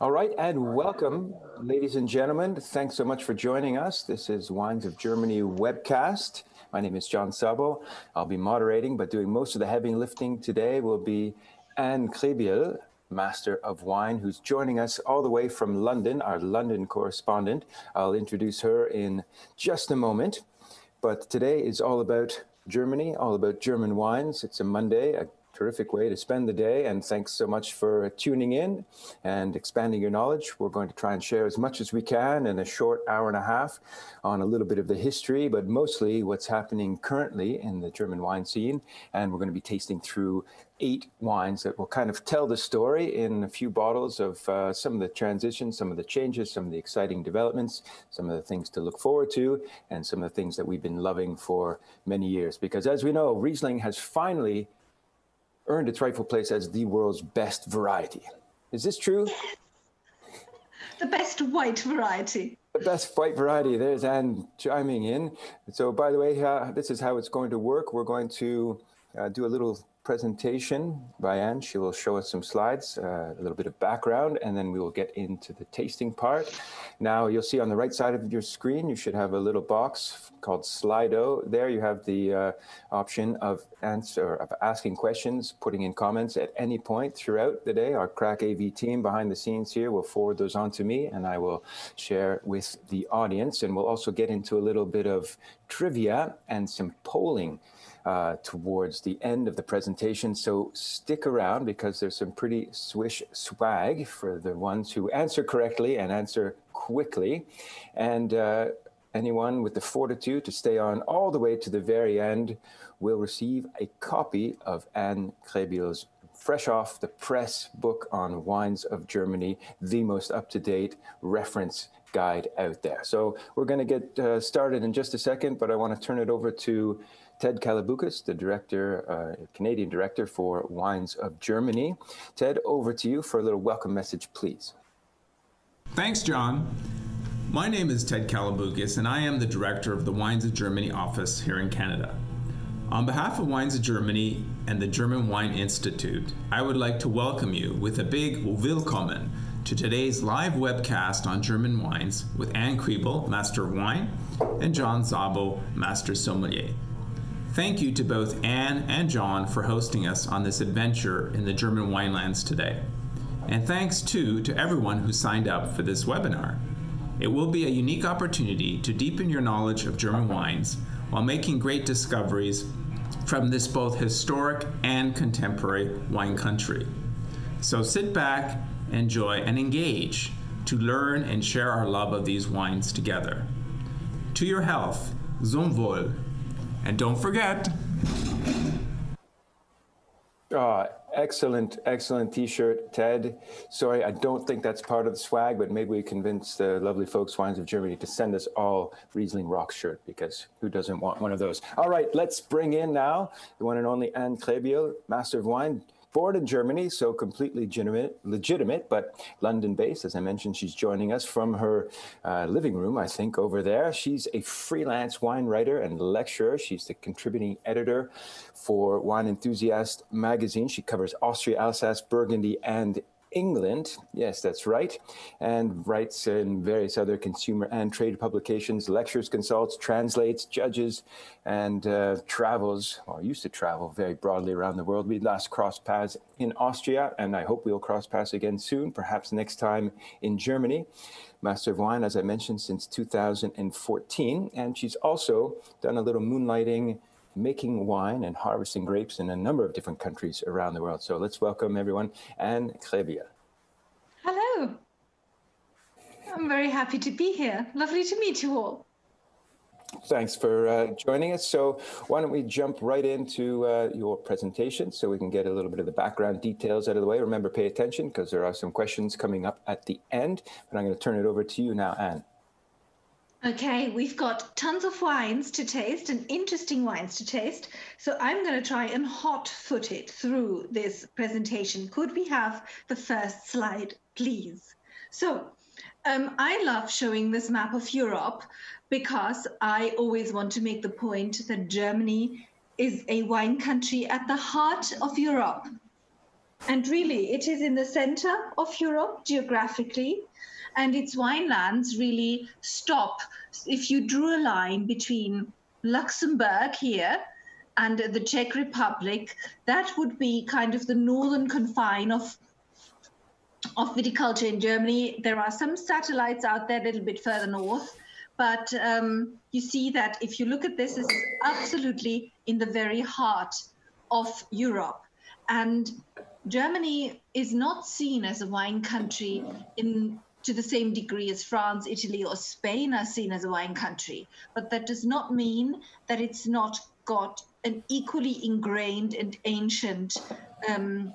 All right, and welcome, ladies and gentlemen. Thanks so much for joining us. This is Wines of Germany Webcast. My name is John Szabo. I'll be moderating, but doing most of the heavy lifting today will be Anne Krebiehl, Master of Wine, who's joining us all the way from London, our London correspondent. I'll introduce her in just a moment. But today is all about Germany, all about German wines. It's a Monday, a terrific way to spend the day, and thanks so much for tuning in and expanding your knowledge. We're going to try and share as much as we can in a short hour and a half on a little bit of the history, but mostly what's happening currently in the German wine scene. And we're going to be tasting through 8 wines that will kind of tell the story in a few bottles of some of the transitions, some of the changes, some of the exciting developments, some of the things to look forward to, and some of the things that we've been loving for many years. Because as we know, Riesling has finally earned its rightful place as the world's best variety. Is this true? The best white variety. The best white variety. There's Anne chiming in. So by the way, this is how it's going to work. We're going to do a little presentation by Anne. She will show us some slides, a little bit of background, and then we will get into the tasting part. Now you'll see on the right side of your screen, you should have a little box called Slido. There you have the option of asking questions, putting in comments at any point throughout the day. Our crack AV team behind the scenes here will forward those on to me, and I will share with the audience. And we'll also get into a little bit of trivia and some polling towards the end of the presentation. So stick around because there's some pretty swish swag for the ones who answer correctly and answer quickly. And anyone with the fortitude to stay on all the way to the very end will receive a copy of Anne Krebiehl's fresh off the press book on Wines of Germany, the most up-to-date reference guide out there. So we're going to get started in just a second, but I want to turn it over to Ted Kalaboukas, the director, Canadian director for Wines of Germany. Ted, over to you for a little welcome message, please. Thanks, John. My name is Ted Kalaboukas, and I am the director of the Wines of Germany office here in Canada. On behalf of Wines of Germany and the German Wine Institute, I would like to welcome you with a big willkommen to today's live webcast on German wines with Anne Krebiehl, Master of Wine, and John Szabo, Master Sommelier. Thank you to both Anne and John for hosting us on this adventure in the German winelands today. And thanks too to everyone who signed up for this webinar. It will be a unique opportunity to deepen your knowledge of German wines while making great discoveries from this both historic and contemporary wine country. So sit back, enjoy, and engage to learn and share our love of these wines together. To your health, zum Wohl. And don't forget. Excellent, excellent t-shirt, Ted. Sorry, I don't think that's part of the swag, but maybe we convince the lovely folks, Wines of Germany, to send us all Riesling Rock shirt, because who doesn't want one of those? All right, let's bring in now the one and only Anne Krebiehl, Master of Wine. Born in Germany, so completely legitimate, but London-based. As I mentioned, she's joining us from her living room, I think, over there. She's a freelance wine writer and lecturer. She's the contributing editor for Wine Enthusiast magazine. She covers Austria, Alsace, Burgundy, and England. Yes, that's right. And writes in various other consumer and trade publications, lectures, consults, translates, judges, and travels, or used to travel very broadly around the world. We last crossed paths in Austria, and I hope we'll cross paths again soon, perhaps next time in Germany. Master of Wine, as I mentioned, since 2014. And she's also done a little moonlighting making wine and harvesting grapes in a number of different countries around the world. So let's welcome everyone, Anne Krebiehl. Hello. I'm very happy to be here. Lovely to meet you all. Thanks for joining us. So why don't we jump right into your presentation so we can get a little bit of the background details out of the way. Remember, pay attention because there are some questions coming up at the end. But I'm going to turn it over to you now, Anne. Okay, we've got tons of wines to taste and interesting wines to taste. So I'm going to try and hot-foot it through this presentation. Could we have the first slide, please? So I love showing this map of Europe because I always want to make the point that Germany is a wine country at the heart of Europe. And really, it is in the center of Europe geographically, and its winelands really stop. If you drew a line between Luxembourg here and the Czech Republic, that would be kind of the northern confine of viticulture in Germany. There are some satellites out there a little bit further north, but you see that if you look at this, this is absolutely in the very heart of Europe. And Germany is not seen as a wine country to the same degree as France, Italy, or Spain are seen as a wine country. But that does not mean that it's not got an equally ingrained and ancient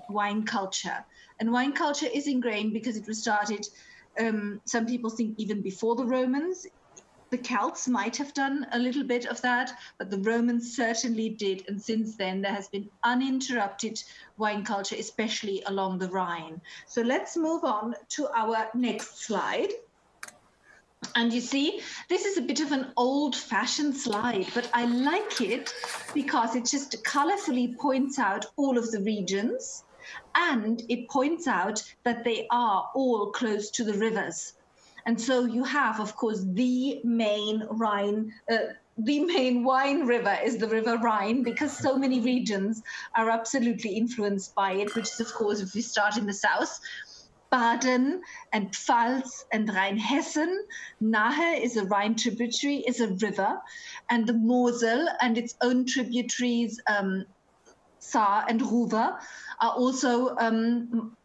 wine culture. And wine culture is ingrained because it was started, some people think, even before the Romans. The Celts might have done a little bit of that, but the Romans certainly did. And since then, there has been uninterrupted wine culture, especially along the Rhine. So let's move on to our next slide. And you see, this is a bit of an old-fashioned slide, but I like it because it just colorfully points out all of the regions, and it points out that they are all close to the rivers. And so you have, of course, the main wine river is the River Rhine, because so many regions are absolutely influenced by it, which is, of course, if we start in the south, Baden and Pfalz and Rheinhessen. Nahe is a Rhine tributary, is a river, and the Mosel and its own tributaries, Saar and Ruwer, are also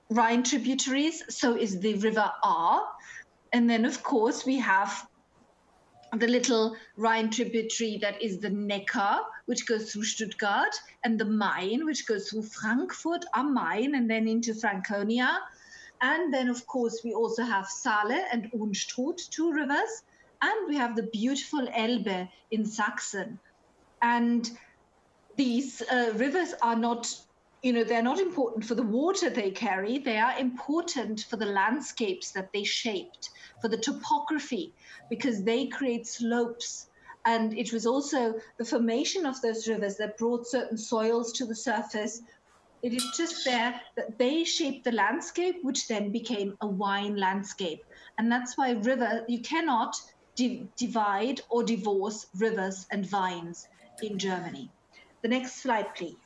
Rhine tributaries. So is the River Ahr. And then, of course, we have the little Rhine tributary that is the Neckar, which goes through Stuttgart, and the Main, which goes through Frankfurt am Main and then into Franconia. And then, of course, we also have Saale and Unstrut, two rivers. And we have the beautiful Elbe in Saxon. And these rivers are not, they're not important for the water they carry. They are important for the landscapes that they shaped, for the topography, because they create slopes. And it was also the formation of those rivers that brought certain soils to the surface. It is just there that they shaped the landscape, which then became a wine landscape. And that's why you cannot divide or divorce rivers and vines in Germany. The next slide, please.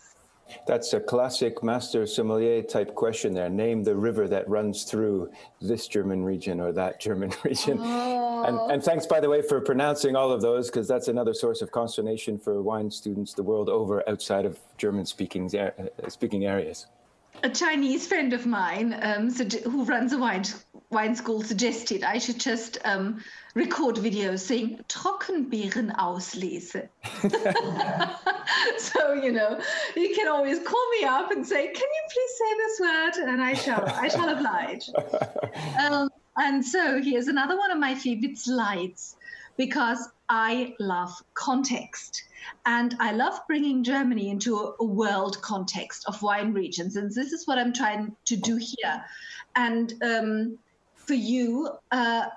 That's a classic master sommelier type question there. Name the river that runs through this German region or that German region. Oh. And thanks, by the way, for pronouncing all of those, because that's another source of consternation for wine students the world over outside of German-speaking areas. A Chinese friend of mine who runs a wine school suggested I should just record videos saying Trockenbeeren auslese. So, you can always call me up and say, can you please say this word? And I shall oblige. And so here's another one of my favorite slides, because I love context. And I love bringing Germany into a world context of wine regions. And this is what I'm trying to do here. And for you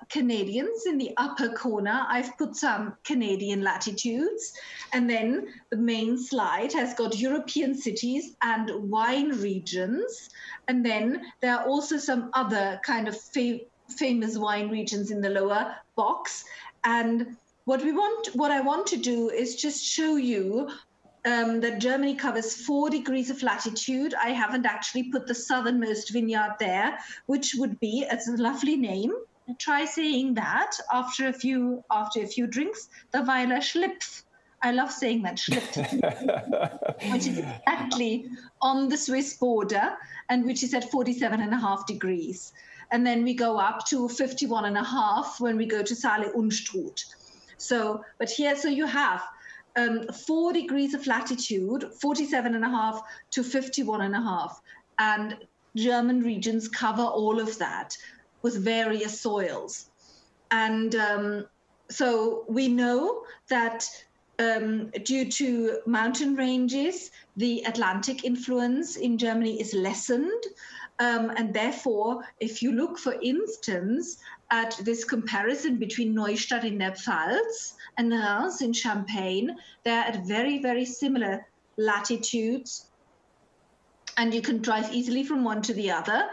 Canadians, in the upper corner, I've put some Canadian latitudes. And then the main slide has got European cities and wine regions. And then there are also some other kind of famous wine regions in the lower box. And what I want to do is just show you that Germany covers 4 degrees of latitude. I haven't actually put the southernmost vineyard there, which would be, it's a lovely name. Try saying that after a few drinks, the Weiler Schlipf. I love saying that, Schlipf, which is exactly on the Swiss border and which is at 47.5 degrees. And then we go up to 51.5 when we go to Saale Unstrut. So you have 4 degrees of latitude, 47.5 to 51.5. And German regions cover all of that with various soils. And so we know that due to mountain ranges, the Atlantic influence in Germany is lessened. And therefore, if you look, for instance, at this comparison between Neustadt in der Pfalz and Reims in Champagne, they're at very, very similar latitudes and you can drive easily from one to the other.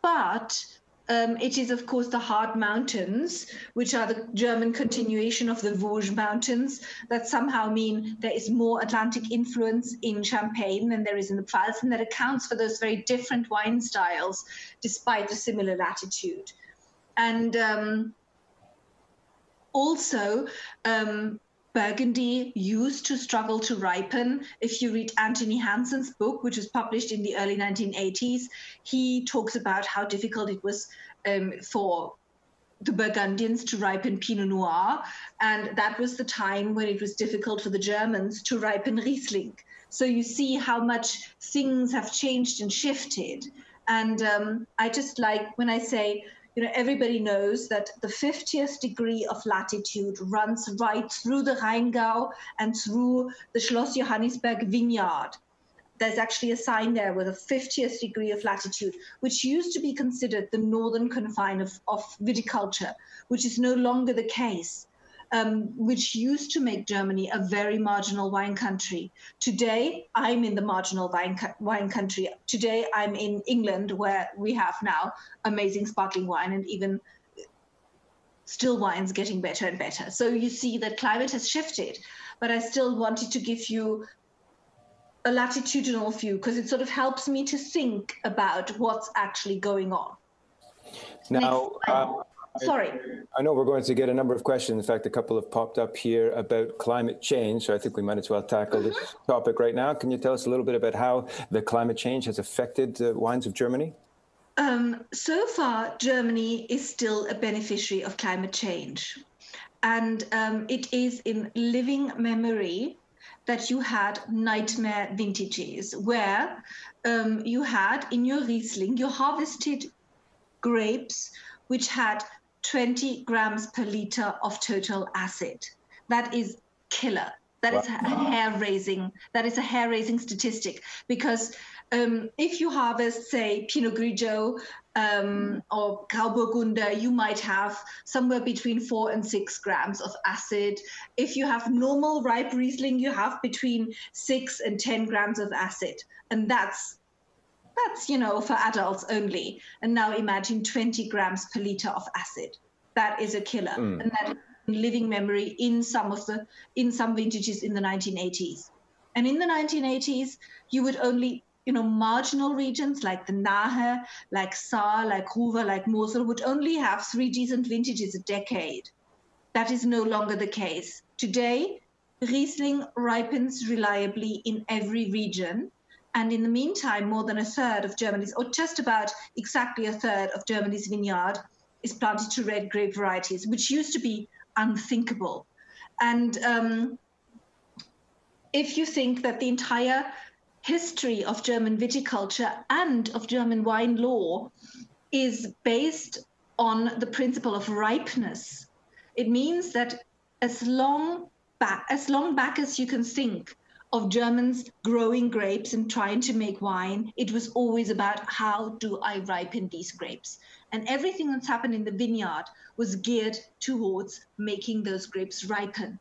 But it is, of course, the hard mountains, which are the German continuation of the Vosges Mountains, that somehow mean there is more Atlantic influence in Champagne than there is in the Pfalz, and that accounts for those very different wine styles, despite the similar latitude. And also, Burgundy used to struggle to ripen. If you read Anthony Hansen's book, which was published in the early 1980s, he talks about how difficult it was for the Burgundians to ripen Pinot Noir. And that was the time when it was difficult for the Germans to ripen Riesling. So you see how much things have changed and shifted. And I just like when I say, everybody knows that the 50th degree of latitude runs right through the Rheingau and through the Schloss Johannisberg vineyard. There's actually a sign there with a 50th degree of latitude, which used to be considered the northern confine of viticulture, which is no longer the case, which used to make Germany a very marginal wine country. Today, I'm in the marginal wine country. Today, I'm in England, where we have now amazing sparkling wine and even still wines getting better and better. So you see that climate has shifted, but I still wanted to give you a latitudinal view because it sort of helps me to think about what's actually going on. Now, sorry. I know we're going to get a number of questions. In fact, a couple have popped up here about climate change. So I think we might as well tackle this topic right now. Can you tell us a little bit about how the climate change has affected the wines of Germany? So far, Germany is still a beneficiary of climate change. And it is in living memory that you had nightmare vintages where you had in your Riesling, you harvested grapes which had 20 grams per liter of total acid. That is killer. That is a hair-raising. That is a hair-raising statistic because if you harvest, say, Pinot Grigio or Krau Burgundy, you might have somewhere between 4 and 6 grams of acid. If you have normal ripe Riesling, you have between 6 and 10 grams of acid, and that's for adults only. And now imagine 20 grams per liter of acid. That is a killer, and that is living memory in some vintages in the 1980s. And in the 1980s, you would only marginal regions like the Nahe, like Saar, like Ruhr, like Mosel would only have 3 decent vintages a decade. That is no longer the case. Today, Riesling ripens reliably in every region. And in the meantime, more than a third of Germany's, or just about exactly a third of Germany's vineyard is planted to red grape varieties, which used to be unthinkable. And if you think that the entire history of German viticulture and of German wine law is based on the principle of ripeness, it means that as long back as you can think of Germans growing grapes and trying to make wine, it was always about how do I ripen these grapes? And everything that's happened in the vineyard was geared towards making those grapes ripen.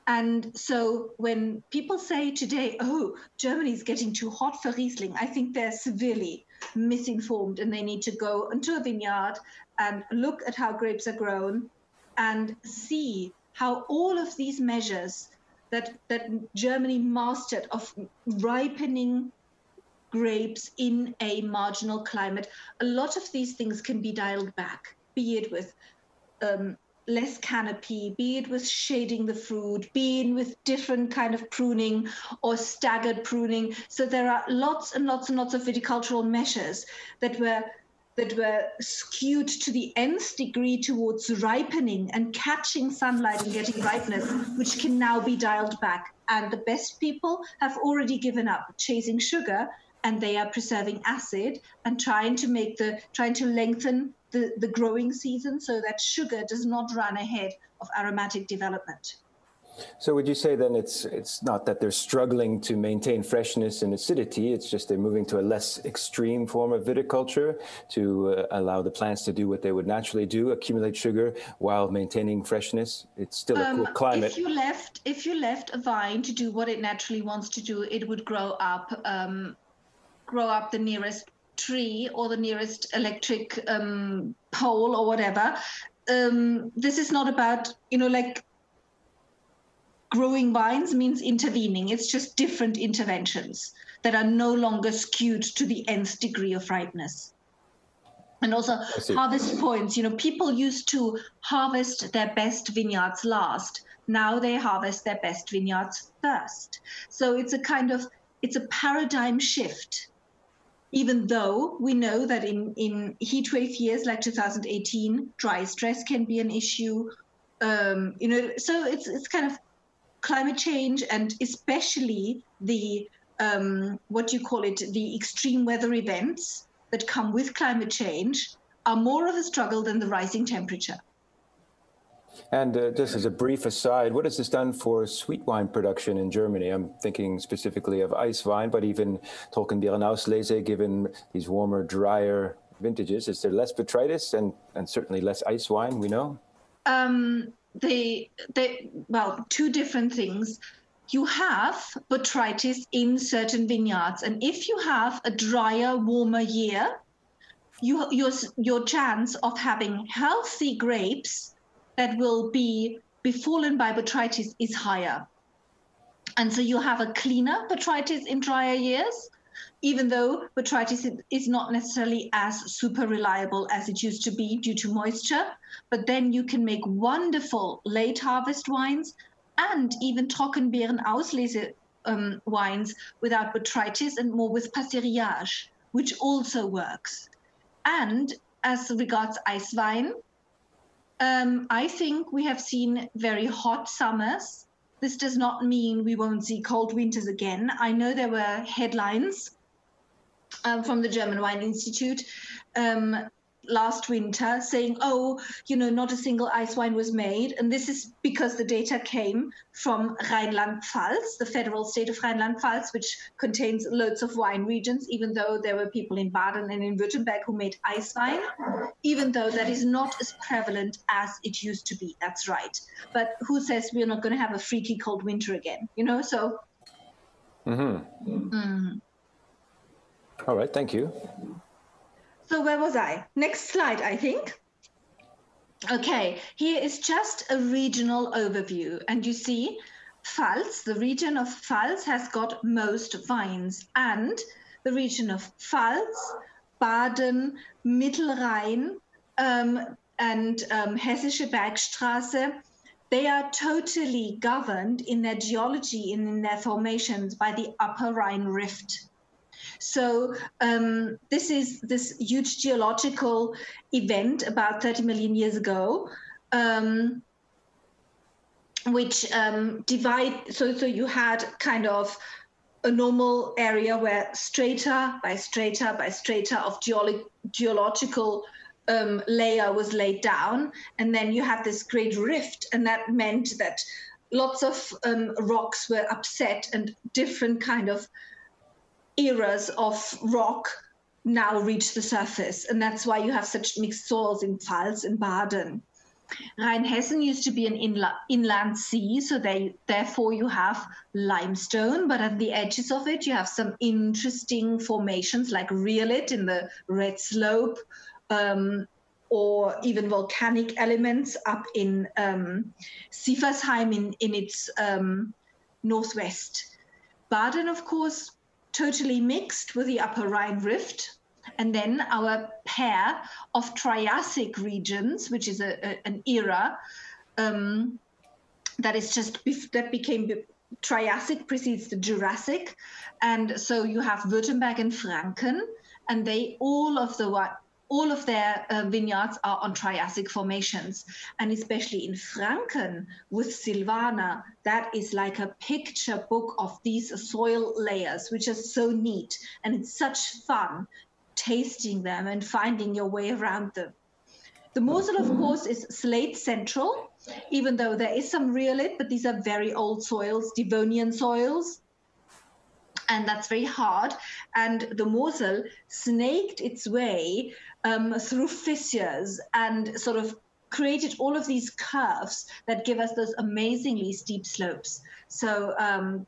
And so when people say today, oh, Germany's getting too hot for Riesling, I think they're severely misinformed and they need to go into a vineyard and look at how grapes are grown and see how all of these measures that Germany mastered of ripening grapes in a marginal climate, a lot of these things can be dialed back, be it with less canopy, be it with shading the fruit, be it with different kind of pruning or staggered pruning. So there are lots and lots and lots of viticultural measures that were skewed to the nth degree towards ripening and catching sunlight and getting ripeness, which can now be dialed back. And the best people have already given up chasing sugar, and they are preserving acid and trying to lengthen the growing season so that sugar does not run ahead of aromatic development. So would you say then it's not that they're struggling to maintain freshness and acidity, it's just they're moving to a less extreme form of viticulture to allow the plants to do what they would naturally do, accumulate sugar while maintaining freshness? It's still a cool climate. If you left a vine to do what it naturally wants to do, it would grow up the nearest tree or the nearest electric pole or whatever. This is not about, like, growing vines means intervening. It's just different interventions that are no longer skewed to the nth degree of ripeness. And also harvest points. People used to harvest their best vineyards last. Now they harvest their best vineyards first. So it's a paradigm shift. Even though we know that in heat wave years like 2018, dry stress can be an issue. So it's kind of climate change, and especially the the extreme weather events that come with climate change are more of a struggle than the rising temperature. And just as a brief aside, what has this done for sweet wine production in Germany? I'm thinking specifically of ice wine, but even Trockenbeeren Auslese, given these warmer, drier vintages, is there less botrytis and certainly less ice wine, we know? Well, two different things. You have botrytis in certain vineyards, and if you have a drier, warmer year, your chance of having healthy grapes that will be befallen by botrytis is higher. And so you have a cleaner botrytis in drier years, even though botrytis is not necessarily as super reliable as it used to be due to moisture. But then you can make wonderful late harvest wines and even Trockenbeeren Auslese wines without botrytis and more with passerillage, which also works. And as regards ice wine, I think we have seen very hot summers. This does not mean we won't see cold winters again. I know there were headlines from the German Wine Institute last winter saying, not a single ice wine was made. And this is because the data came from Rheinland-Pfalz, the federal state of Rheinland-Pfalz, which contains loads of wine regions, even though there were people in Baden and in Württemberg who made ice wine, even though that is not as prevalent as it used to be. That's right. But who says we're not going to have a freaky cold winter again? So. All right, thank you. So where was I? Next slide, I think. Okay, here is just a regional overview. And you see, Pfalz, the region of Pfalz has got most vines. And the region of Pfalz, Baden, Mittelrhein, and Hessische Bergstraße, they are totally governed in their geology and in their formations by the Upper Rhine Rift. So this is this huge geological event about 30 million years ago, which so you had kind of a normal area where strata by strata by strata of geological layer was laid down. And then you have this great rift, and that meant that lots of rocks were upset and different kind of eras of rock now reach the surface. And that's why you have such mixed soils in Pfalz and Baden. Rheinhessen used to be an inland sea, so therefore you have limestone, but at the edges of it you have some interesting formations like rhyolite in the red slope, or even volcanic elements up in Sieversheim in its northwest. Baden, of course, totally mixed with the Upper Rhine Rift. And then our pair of Triassic regions, which is an era that became Triassic precedes the Jurassic. And so you have Württemberg and Franken, and all of their vineyards are on Triassic formations. And especially in Franken with Silvaner, that is like a picture book of these soil layers, which is so neat. And it's such fun tasting them and finding your way around them. The Mosel, of course, is slate central. even though there is some rhyolite, but these are very old soils, Devonian soils. And that's very hard. And the Mosel snaked its way through fissures and sort of created all of these curves that give us those amazingly steep slopes. So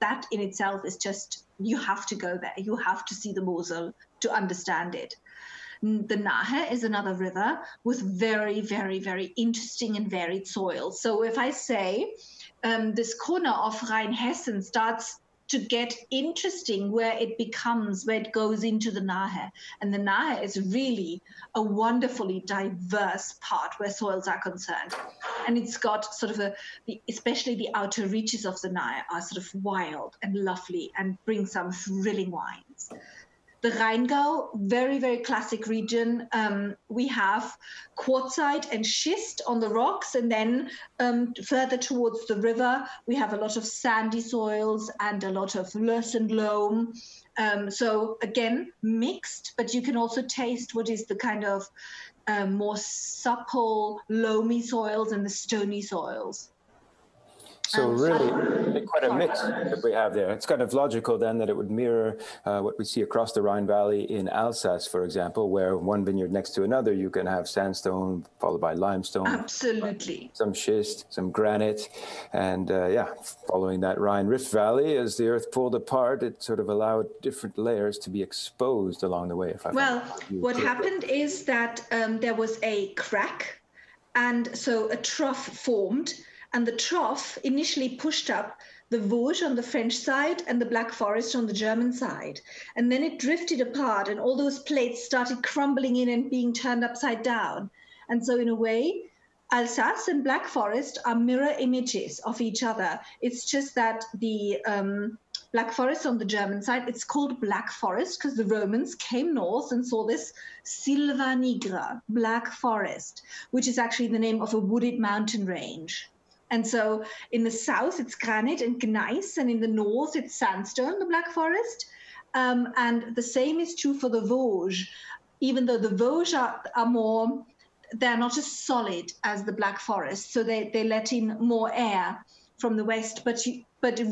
that in itself is just, you have to go there. You have to see the Mosel to understand it. The Nahe is another river with very, very, very interesting and varied soils. So if I say this corner of Rheinhessen starts to get interesting where it goes into the Nahe. And the Nahe is really a wonderfully diverse part where soils are concerned. And it's got sort of especially the outer reaches of the Nahe are sort of wild and lovely and bring some thrilling wines. The Rheingau, very, very classic region. We have quartzite and schist on the rocks, and then further towards the river, we have a lot of sandy soils and a lot of loess and loam. So again, mixed, but you can also taste what is the kind of more supple, loamy soils and the stony soils. So really quite a mix that we have there. It's kind of logical then that it would mirror what we see across the Rhine Valley in Alsace, for example, where one vineyard next to another, you can have sandstone followed by limestone. Absolutely. Some schist, some granite. And following that Rhine Rift Valley, as the earth pulled apart, it sort of allowed different layers to be exposed along the way. What happened is that there was a crack, and so a trough formed. And the trough initially pushed up the Vosges on the French side and the Black Forest on the German side. And then it drifted apart and all those plates started crumbling in and being turned upside down. And so in a way, Alsace and Black Forest are mirror images of each other. It's just that the Black Forest on the German side, it's called Black Forest because the Romans came north and saw this Silva Nigra, Black Forest, which is actually the name of a wooded mountain range. And so in the south, it's granite and gneiss, and in the north, it's sandstone, the Black Forest. And the same is true for the Vosges, even though the Vosges are more, they're not as solid as the Black Forest. So they let in more air from the west. But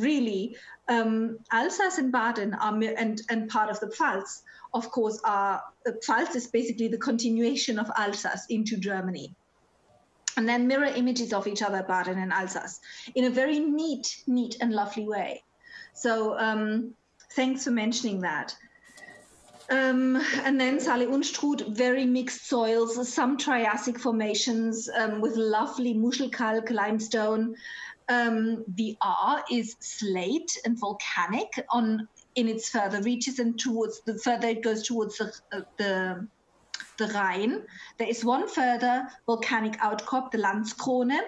really, Alsace and Baden are, and part of the Pfalz, of course, the Pfalz is basically the continuation of Alsace into Germany. And then mirror images of each other, Baden and Alsace, in a very neat and lovely way. So thanks for mentioning that. And then Saale Unstrut, very mixed soils, some Triassic formations with lovely Muschelkalk, limestone. The R is slate and volcanic in its further reaches, and the further it goes towards the Rhine. There is one further volcanic outcrop, the Landskrone.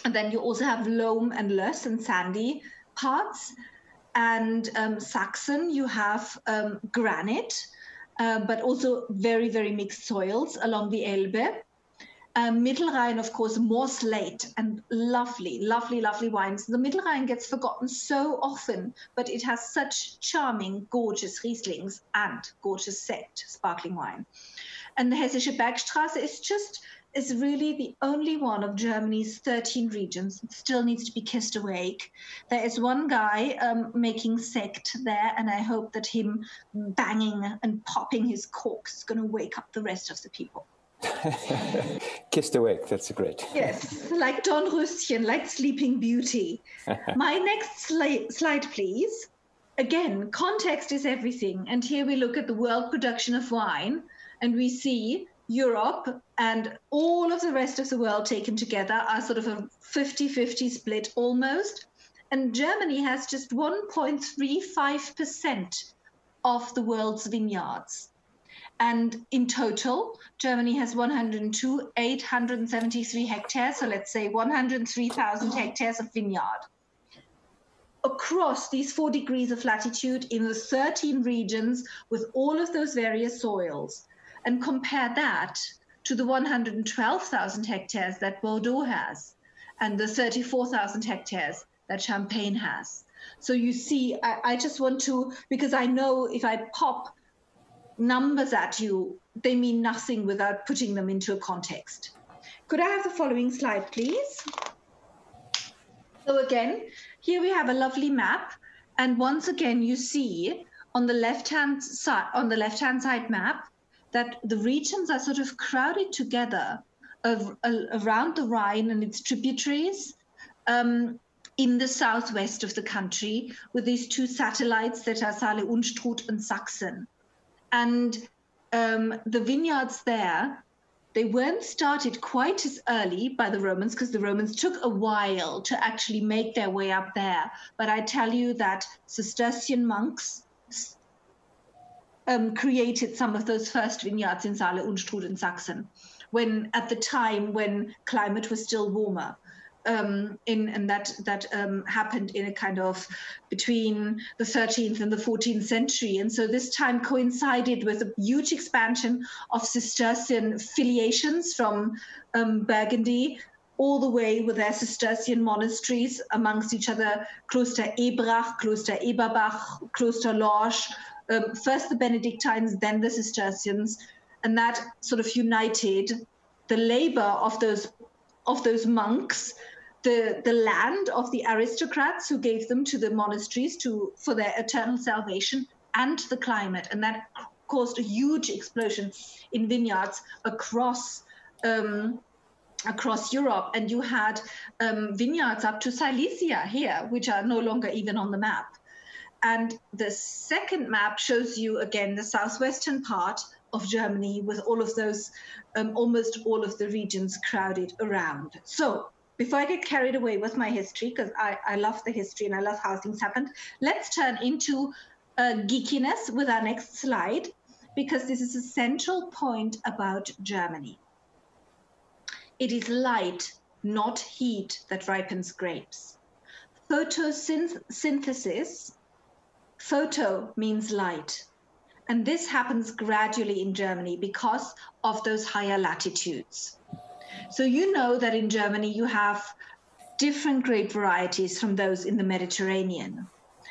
And then you also have loam and loess and sandy parts. And Saxon, you have granite, but also very, very mixed soils along the Elbe. Mittelrhein, of course, more slate and lovely, lovely, lovely wines. The Mittelrhein gets forgotten so often, but it has such charming, gorgeous Rieslings and gorgeous Sept, sparkling wine. And the Hessische Bergstraße is really the only one of Germany's 13 regions that still needs to be kissed awake. There is one guy making sect there, and I hope that him banging and popping his corks is going to wake up the rest of the people. Kissed awake, that's great. Yes, like Dornröschen, like Sleeping Beauty. My next slide, please. Again, context is everything. And here we look at the world production of wine, and we see Europe and all of the rest of the world taken together are sort of a 50-50 split almost. And Germany has just 1.35% of the world's vineyards. And in total, Germany has 102,873 hectares, so let's say 103,000 hectares of vineyard. Across these 4 degrees of latitude in the 13 regions with all of those various soils. And compare that to the 112,000 hectares that Bordeaux has and the 34,000 hectares that Champagne has. So you see, I just want to, because I know if I pop numbers at you, they mean nothing without putting them into a context. Could I have the following slide, please? So again, here we have a lovely map. And once again, you see on the left-hand side map that the regions are sort of crowded together around the Rhine and its tributaries in the southwest of the country, with these two satellites that are Saale Unstrut and Sachsen. And the vineyards there, they weren't started quite as early by the Romans, because the Romans took a while to actually make their way up there. But I tell you that Cistercian monks created some of those first vineyards in Saale Unstrut and Sachsen, at the time when climate was still warmer. And that happened in a kind of between the 13th and the 14th century. And so this time coincided with a huge expansion of Cistercian filiations from Burgundy, all the way with their Cistercian monasteries amongst each other, Kloster Ebrach, Kloster Eberbach, Kloster Lorsch, first the Benedictines, then the Cistercians. And that sort of united the labor of those monks, the land of the aristocrats who gave them to the monasteries for their eternal salvation, and the climate. And that caused a huge explosion in vineyards across Europe. And you had vineyards up to Silesia here, which are no longer even on the map. And the second map shows you again the southwestern part of Germany with all of those, almost all of the regions crowded around. So before I get carried away with my history, because I love the history and I love how things happened, let's turn into geekiness with our next slide, because this is a central point about Germany. It is light, not heat, that ripens grapes. Photosynthesis, photo means light. And this happens gradually in Germany because of those higher latitudes. So you know that in Germany you have different grape varieties from those in the Mediterranean.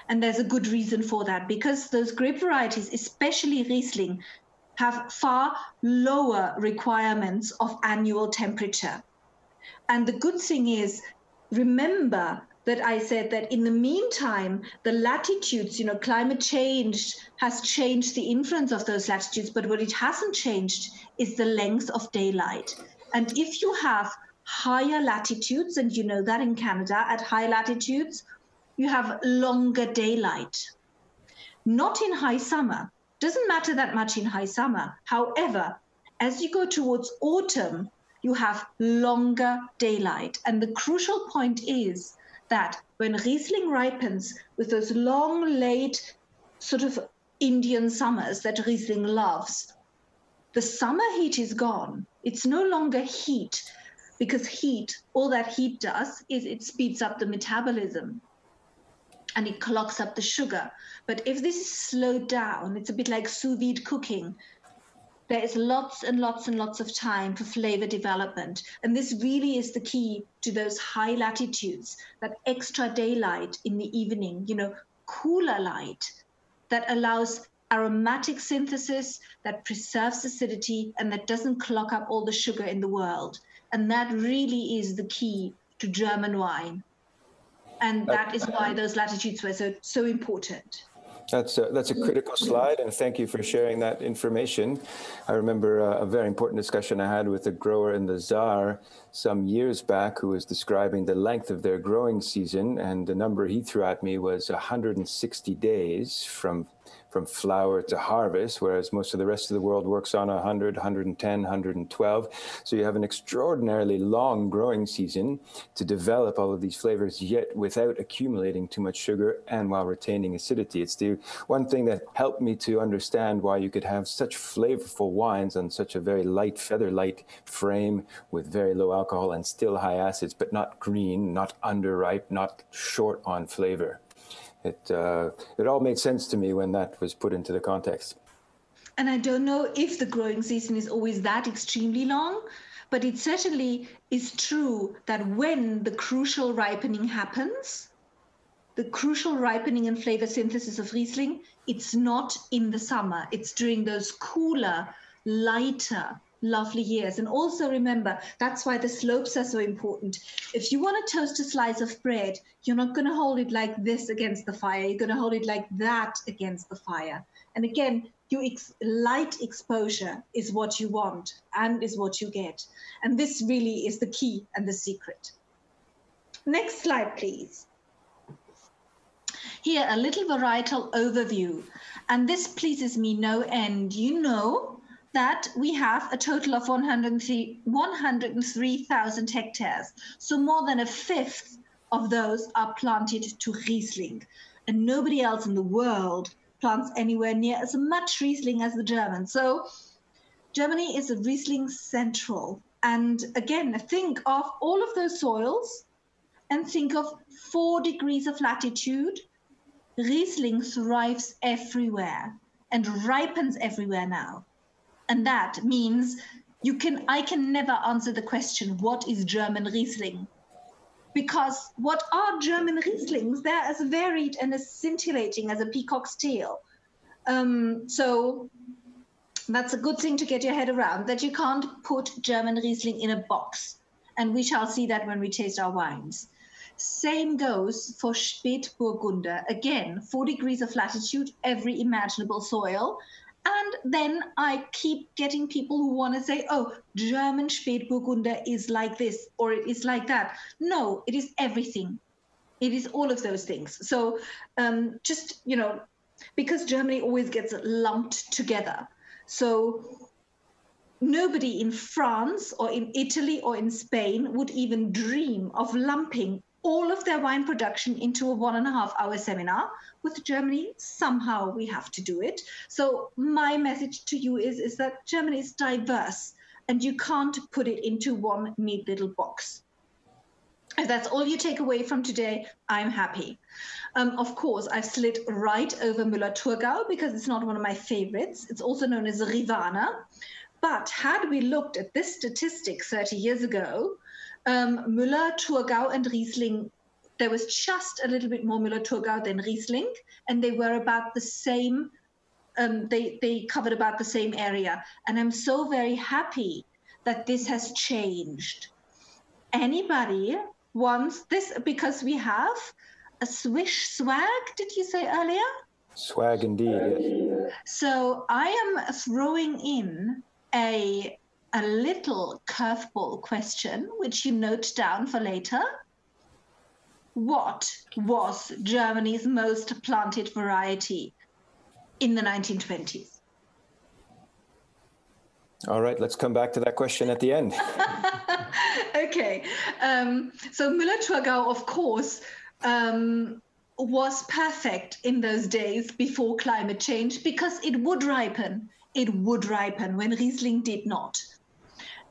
And there's a good reason for that, because those grape varieties, especially Riesling, have far lower requirements of annual temperature. And the good thing is, remember that I said that in the meantime, the latitudes, climate change has changed the influence of those latitudes, but what it hasn't changed is the length of daylight. And if you have higher latitudes, and you know that in Canada, at high latitudes, you have longer daylight. Not in high summer. Doesn't matter that much in high summer. However, as you go towards autumn, you have longer daylight. And the crucial point is that when Riesling ripens with those long, late sort of Indian summers that Riesling loves, the summer heat is gone. It's no longer heat, because heat, all that heat does is it speeds up the metabolism and it clogs up the sugar. But if this is slowed down, it's a bit like sous vide cooking. There is lots and lots and lots of time for flavor development. And this really is the key to those high latitudes, that extra daylight in the evening, cooler light that allows aromatic synthesis, that preserves acidity, and that doesn't clog up all the sugar in the world. And that really is the key to German wine. And that is why those latitudes were so important. That's a critical slide, and thank you for sharing that information. I remember a very important discussion I had with a grower in the Saar some years back who was describing the length of their growing season, and the number he threw at me was 160 days from flower to harvest, whereas most of the rest of the world works on 100, 110, 112. So you have an extraordinarily long growing season to develop all of these flavors, yet without accumulating too much sugar and while retaining acidity. It's the one thing that helped me to understand why you could have such flavorful wines on such a very light, feather-light frame with very low alcohol and still high acids, but not green, not underripe, not short on flavor. It all made sense to me when that was put into the context. And I don't know if the growing season is always that extremely long, but it certainly is true that when the crucial ripening happens, the crucial ripening and flavor synthesis of Riesling, it's not in the summer. It's during those cooler, lighter lovely years. And also remember, that's why the slopes are so important. If you want to toast a slice of bread, you're not going to hold it like this against the fire. You're going to hold it like that against the fire. And again, your light exposure is what you want and is what you get. And this really is the key and the secret. Next slide, please. Here, a little varietal overview. And this pleases me no end. You know that we have a total of 103,000 hectares. So more than a fifth of those are planted to Riesling. And nobody else in the world plants anywhere near as much Riesling as the Germans. So Germany is a Riesling central. And again, think of all of those soils and think of 4 degrees of latitude. Riesling thrives everywhere and ripens everywhere now. And that means I can never answer the question, what is German Riesling? Because what are German Rieslings? They're as varied and as scintillating as a peacock's tail. So that's a good thing to get your head around, that you can't put German Riesling in a box. And we shall see that when we taste our wines. Same goes for Spätburgunder. Again, 4 degrees of latitude, every imaginable soil. And then I keep getting people who want to say, oh, German Spätburgunder is like this or it is like that. No, it is everything. It is all of those things. So just, because Germany always gets lumped together. So nobody in France or in Italy or in Spain would even dream of lumping all of their wine production into a 1.5-hour seminar. With Germany, somehow we have to do it. So my message to you is that Germany is diverse and you can't put it into one neat little box. If that's all you take away from today, I'm happy. Of course, I've slid right over Müller-Thurgau because it's not one of my favorites. It's also known as Rivagna. But had we looked at this statistic 30 years ago, Müller-Thurgau and Riesling, there was just a little bit more Müller-Thurgau than Riesling, and they were about the same, they covered about the same area. And I'm so very happy that this has changed. Anybody wants this, because we have a swish swag, did you say earlier? Swag indeed, yes. So I am throwing in a little curveball question, which you note down for later. What was Germany's most planted variety in the 1920s? All right, let's come back to that question at the end. Okay, so Müller-Thurgau, of course, was perfect in those days before climate change because it would ripen. It would ripen when Riesling did not.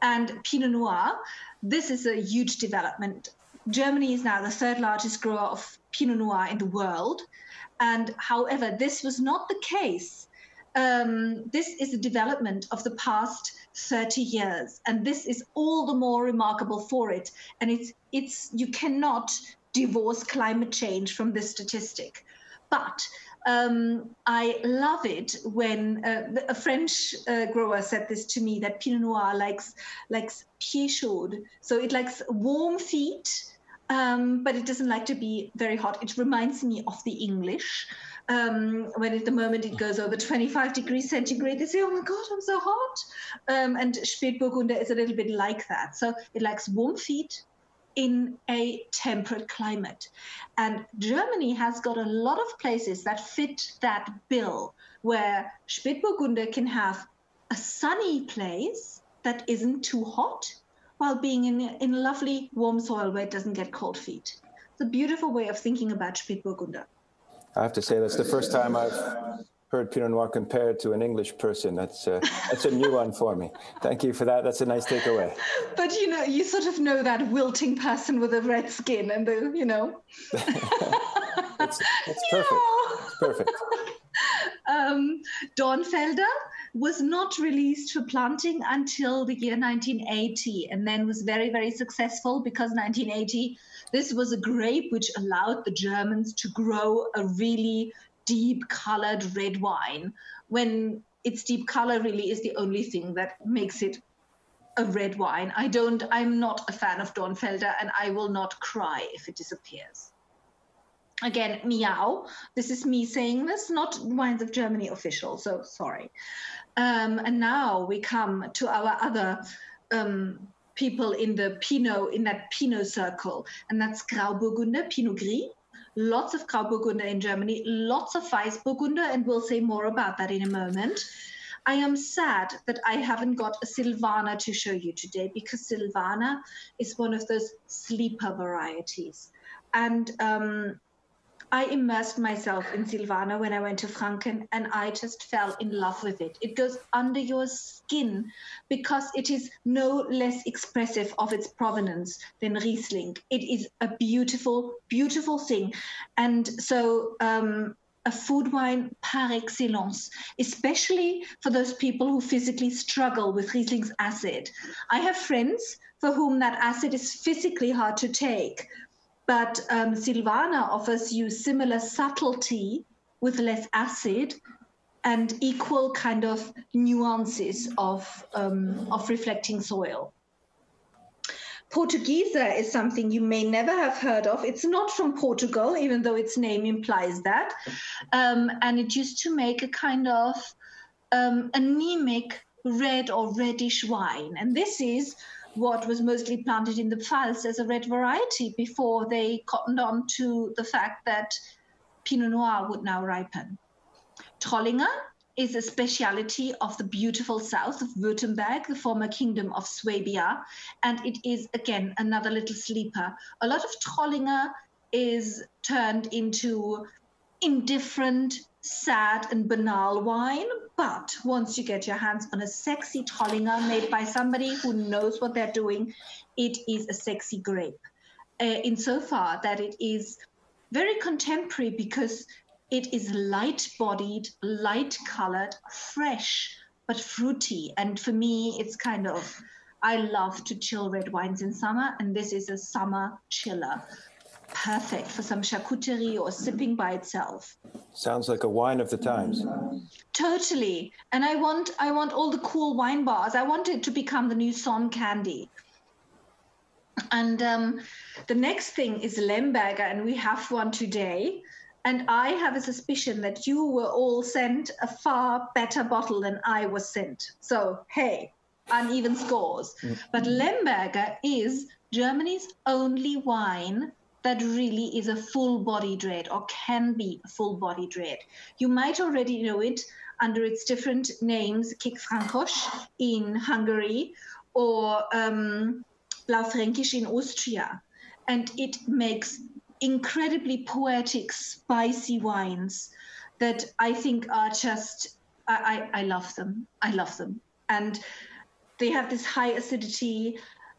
And Pinot Noir, this is a huge development. Germany is now the 3rd largest grower of Pinot Noir in the world. And however, this was not the case. This is a development of the past 30 years. And this is all the more remarkable for it. And you cannot divorce climate change from this statistic. But I love it when a French grower said this to me, that Pinot Noir likes pieds chauds. So it likes warm feet, but it doesn't like to be very hot. It reminds me of the English. When at the moment it goes over 25 degrees centigrade, they say, oh my God, I'm so hot. And Spätburgunder is a little bit like that. So it likes warm feet in a temperate climate. And Germany has got a lot of places that fit that bill, where Spätburgunder can have a sunny place that isn't too hot while being in lovely warm soil where it doesn't get cold feet. It's a beautiful way of thinking about Spätburgunder. I have to say that's the first time I've heard Pinot Noir compared to an English person. That's a new one for me. Thank you for that. That's a nice takeaway. But you sort of know that wilting person with a red skin and the, It's perfect. It's perfect. Dornfelder was not released for planting until the year 1980, and then was very, very successful because 1980, this was a grape which allowed the Germans to grow a really deep colored red wine, when its deep color really is the only thing that makes it a red wine. I'm not a fan of Dornfelder, and I will not cry if it disappears. Again, meow. This is me saying this, not Wines of Germany official, so sorry. And now we come to our other people in that Pinot circle, and that's Krau Burgundy, Pinot Gris. Lots of Krau Burgundy in Germany, lots of Weißburgunder, and we'll say more about that in a moment. I am sad that I haven't got a Silvaner to show you today, because Silvaner is one of those sleeper varieties. And I immersed myself in Silvaner when I went to Franken, and I just fell in love with it. It goes under your skin because it is no less expressive of its provenance than Riesling. It is a beautiful, beautiful thing. And so a food wine par excellence, especially for those people who physically struggle with Riesling's acid. I have friends for whom that acid is physically hard to take, but Silvaner offers you similar subtlety with less acid and equal kind of nuances of reflecting soil. Portuguese is something you may never have heard of. It's not from Portugal, even though its name implies that. And it used to make a kind of anemic red or reddish wine. And this is what was mostly planted in the Pfalz as a red variety before they cottoned on to the fact that Pinot Noir would now ripen. Trollinger is a speciality of the beautiful south of Württemberg, the former kingdom of Swabia, and it is, again, another little sleeper. A lot of Trollinger is turned into indifferent, sad and banal wine, but once you get your hands on a sexy Trollinger made by somebody who knows what they're doing, it is a sexy grape. Insofar that it is very contemporary because it is light-bodied, light-colored, fresh, but fruity. And for me, it's kind of, I love to chill red wines in summer, and this is a summer chiller. Perfect for some charcuterie or sipping by itself. Sounds like a wine of the times. Totally. And I want all the cool wine bars. I want it to become the new Somme candy. And the next thing is Lemberger, and we have one today. And I have a suspicion that you were all sent a far better bottle than I was sent. So, hey, uneven scores. But Lemberger is Germany's only wine that really is a full-bodied red, or can be a full-bodied red. You might already know it under its different names, Kék-Frankos in Hungary, or Blaufränkisch in Austria. And it makes incredibly poetic, spicy wines that I think are just, I love them. I love them. And they have this high acidity,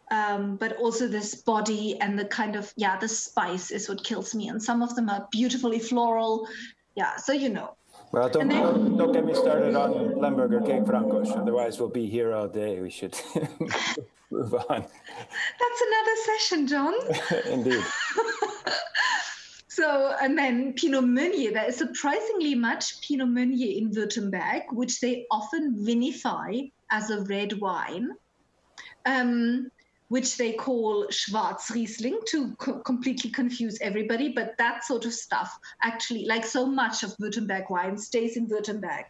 but also this body and the kind of, the spice is what kills me. And some of them are beautifully floral. Yeah, so you know. Well, don't get me started on Lemberger Kék-Frankos. Otherwise, we'll be here all day. We should move on. That's another session, John. Indeed. So, and then Pinot Meunier. There is surprisingly much Pinot Meunier in Württemberg, which they often vinify as a red wine, which they call Schwarz Riesling to completely confuse everybody. But that sort of stuff, actually, like so much of Württemberg wine, stays in Württemberg.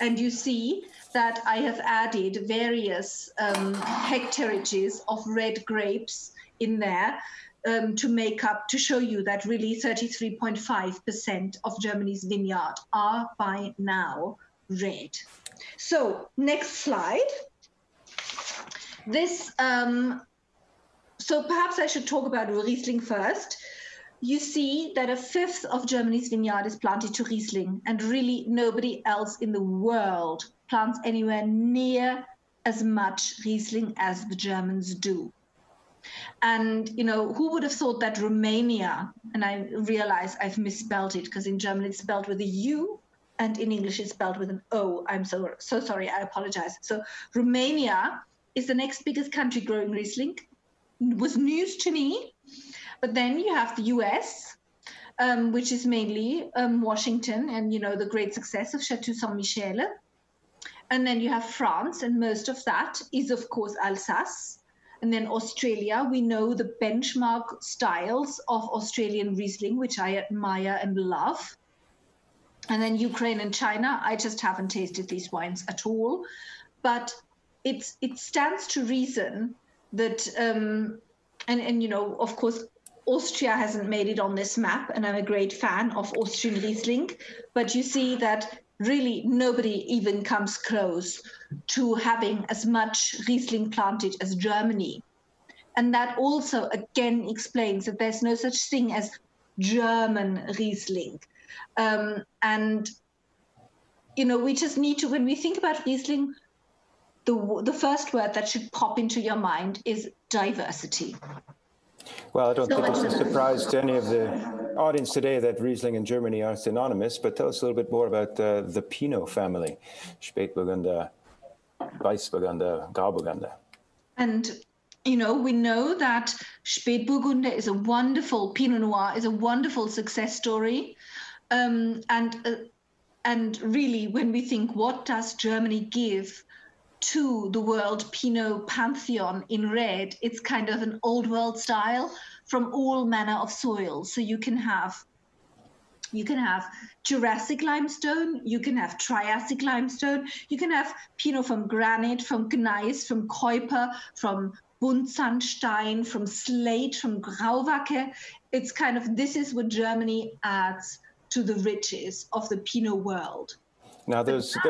And you see that I have added various hectareages of red grapes in there to show you that really 33.5% of Germany's vineyard are by now red. So next slide. This, so perhaps I should talk about Riesling first. You see that a fifth of Germany's vineyard is planted to Riesling, and really nobody else in the world plants anywhere near as much Riesling as the Germans do. And, you know, who would have thought that Romania, and I realize I've misspelled it because in German it's spelled with a U and in English it's spelled with an O. I'm so sorry, I apologize. So Romania is the next biggest country growing Riesling. It was news to me. But then you have the US, which is mainly Washington and, you know, the great success of Chateau Saint-Michel. And then you have France, and most of that is, of course, Alsace. And then Australia, we know the benchmark styles of Australian Riesling, which I admire and love. And then Ukraine and China, I just haven't tasted these wines at all. But it stands to reason that, and you know, of course, Austria hasn't made it on this map, and I'm a great fan of Austrian Riesling. But you see that really nobody even comes close to having as much Riesling planted as Germany. And that also, again, explains that there's no such thing as German Riesling. And, you know, we just need to, when we think about Riesling, the first word that should pop into your mind is diversity. Well, I don't think it's a surprise to any of the audience today that Riesling and Germany are synonymous, but tell us a little bit more about the Pinot family, Spätburgunder, Weißburgunder, Grau Burgundy. And, you know, we know that Spätburgunder is a wonderful, Pinot Noir is a wonderful success story. And really, when we think, what does Germany give to the world Pinot pantheon in red, it's kind of an old world style from all manner of soils. So you can have Jurassic limestone, you can have Triassic limestone, you can have Pinot from granite, from gneiss, from Keuper, from Buntsandstein, from slate, from Grauwacke. It's kind of, this is what Germany adds to the riches of the Pinot world. Now, there's a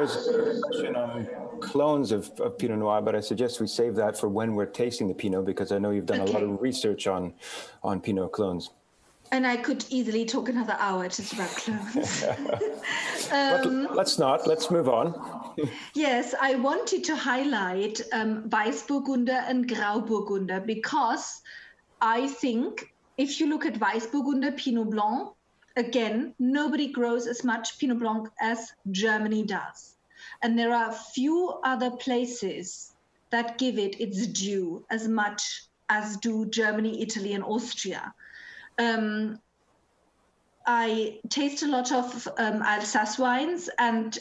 question on clones of Pinot Noir, but I suggest we save that for when we're tasting the Pinot, because I know you've done a lot of research on Pinot clones. And I could easily talk another hour just about clones. Let's not. Let's move on. Yes, I wanted to highlight Weißburgunder and Grau Burgunder, because I think if you look at Weißburgunder, Pinot Blanc, again, nobody grows as much Pinot Blanc as Germany does. And there are few other places that give it its due as much as do Germany, Italy, and Austria. I taste a lot of Alsace wines, and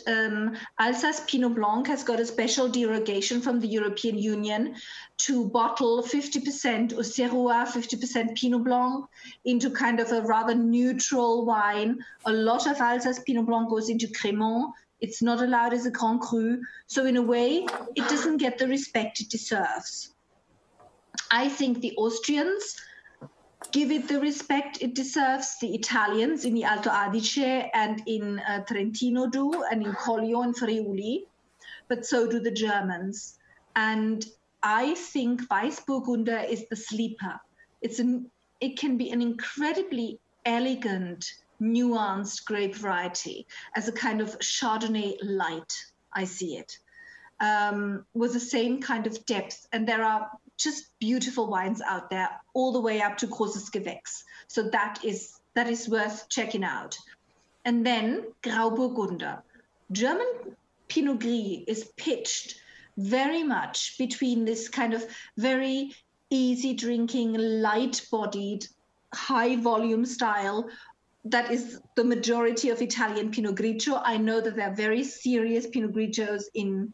Alsace Pinot Blanc has got a special derogation from the European Union to bottle 50% terroir, 50% Pinot Blanc into kind of a rather neutral wine. A lot of Alsace Pinot Blanc goes into Crémant. It's not allowed as a Grand Cru. So in a way, it doesn't get the respect it deserves. I think the Austrians give it the respect it deserves. The Italians in the Alto Adige and in Trentino do, and in Collio and Friuli, but so do the Germans. And I think Weißburgunder is the sleeper. It can be an incredibly elegant, nuanced grape variety as a kind of Chardonnay light, I see it, with the same kind of depth. And there are just beautiful wines out there, all the way up to Großes Gewächs. So that is worth checking out. And then Grau Burgunder. German Pinot Gris is pitched very much between this kind of very easy drinking, light-bodied, high-volume style that is the majority of Italian Pinot Grigio. I know that there are very serious Pinot Grigios in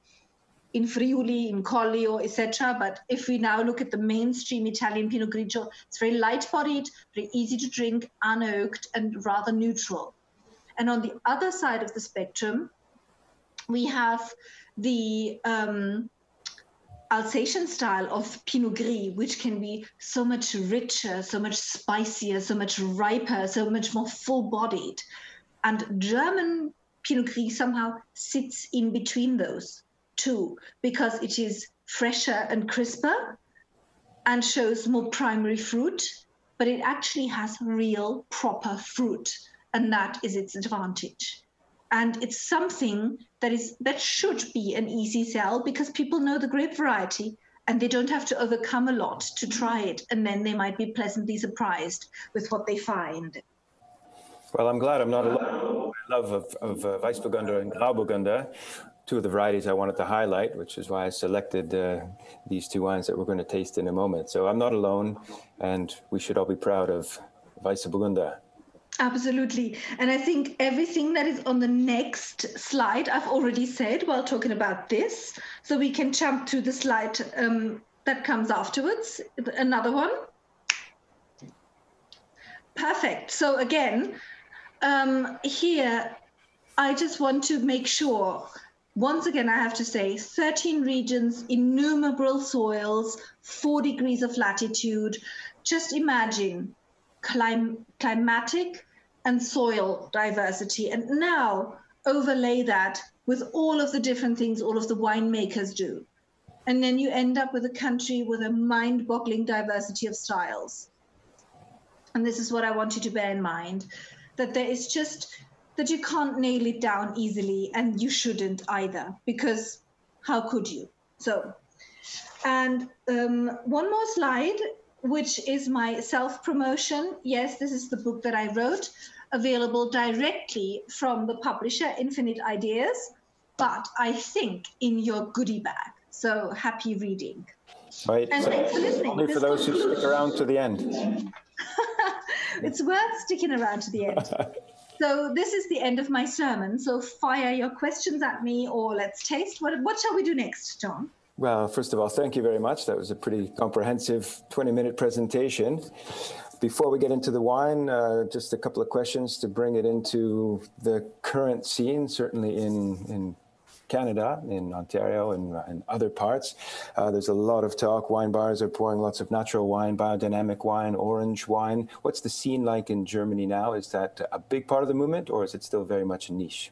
Friuli, in Collio, etc. But if we now look at the mainstream Italian Pinot Grigio, it's very light-bodied, very easy to drink, unoaked, and rather neutral. And on the other side of the spectrum, we have the Alsatian style of Pinot Gris, which can be so much richer, so much spicier, so much riper, so much more full-bodied. And German Pinot Gris somehow sits in between those two, because it is fresher and crisper and shows more primary fruit, but it actually has real proper fruit, and that is its advantage. And it's something that should be an easy sell, because people know the grape variety and they don't have to overcome a lot to try it, and then they might be pleasantly surprised with what they find. Well, I'm glad I'm not alone. My love of Weißburgunder and Grau Burgunder, two of the varieties I wanted to highlight, which is why I selected these two wines that we're going to taste in a moment. So I'm not alone, and we should all be proud of Weißburgunder. Absolutely. And I think everything that is on the next slide, I've already said while talking about this. So we can jump to the slide that comes afterwards. Another one. Perfect. So again, here, I just want to make sure, once again, I have to say, 13 regions, innumerable soils, 4 degrees of latitude. Just imagine climatic and soil diversity. And now overlay that with all of the different things all of the winemakers do. And then you end up with a country with a mind-boggling diversity of styles. And this is what I want you to bear in mind, that there is just, that you can't nail it down easily, and you shouldn't either, because how could you? So, and one more slide, which is my self-promotion. Yes, this is the book that I wrote, available directly from the publisher, Infinite Ideas, but I think in your goodie bag. So happy reading. Right. And thanks for listening. Only for those who stick around to the end. It's worth sticking around to the end. So this is the end of my sermon. So fire your questions at me, or let's taste. What shall we do next, John? Well, first of all, thank you very much. That was a pretty comprehensive 20-minute presentation. Before we get into the wine, just a couple of questions to bring it into the current scene, certainly in Canada, in Ontario, and other parts. There's a lot of talk. Wine bars are pouring lots of natural wine, biodynamic wine, orange wine. What's the scene like in Germany now? Is that a big part of the movement, or is it still very much a niche?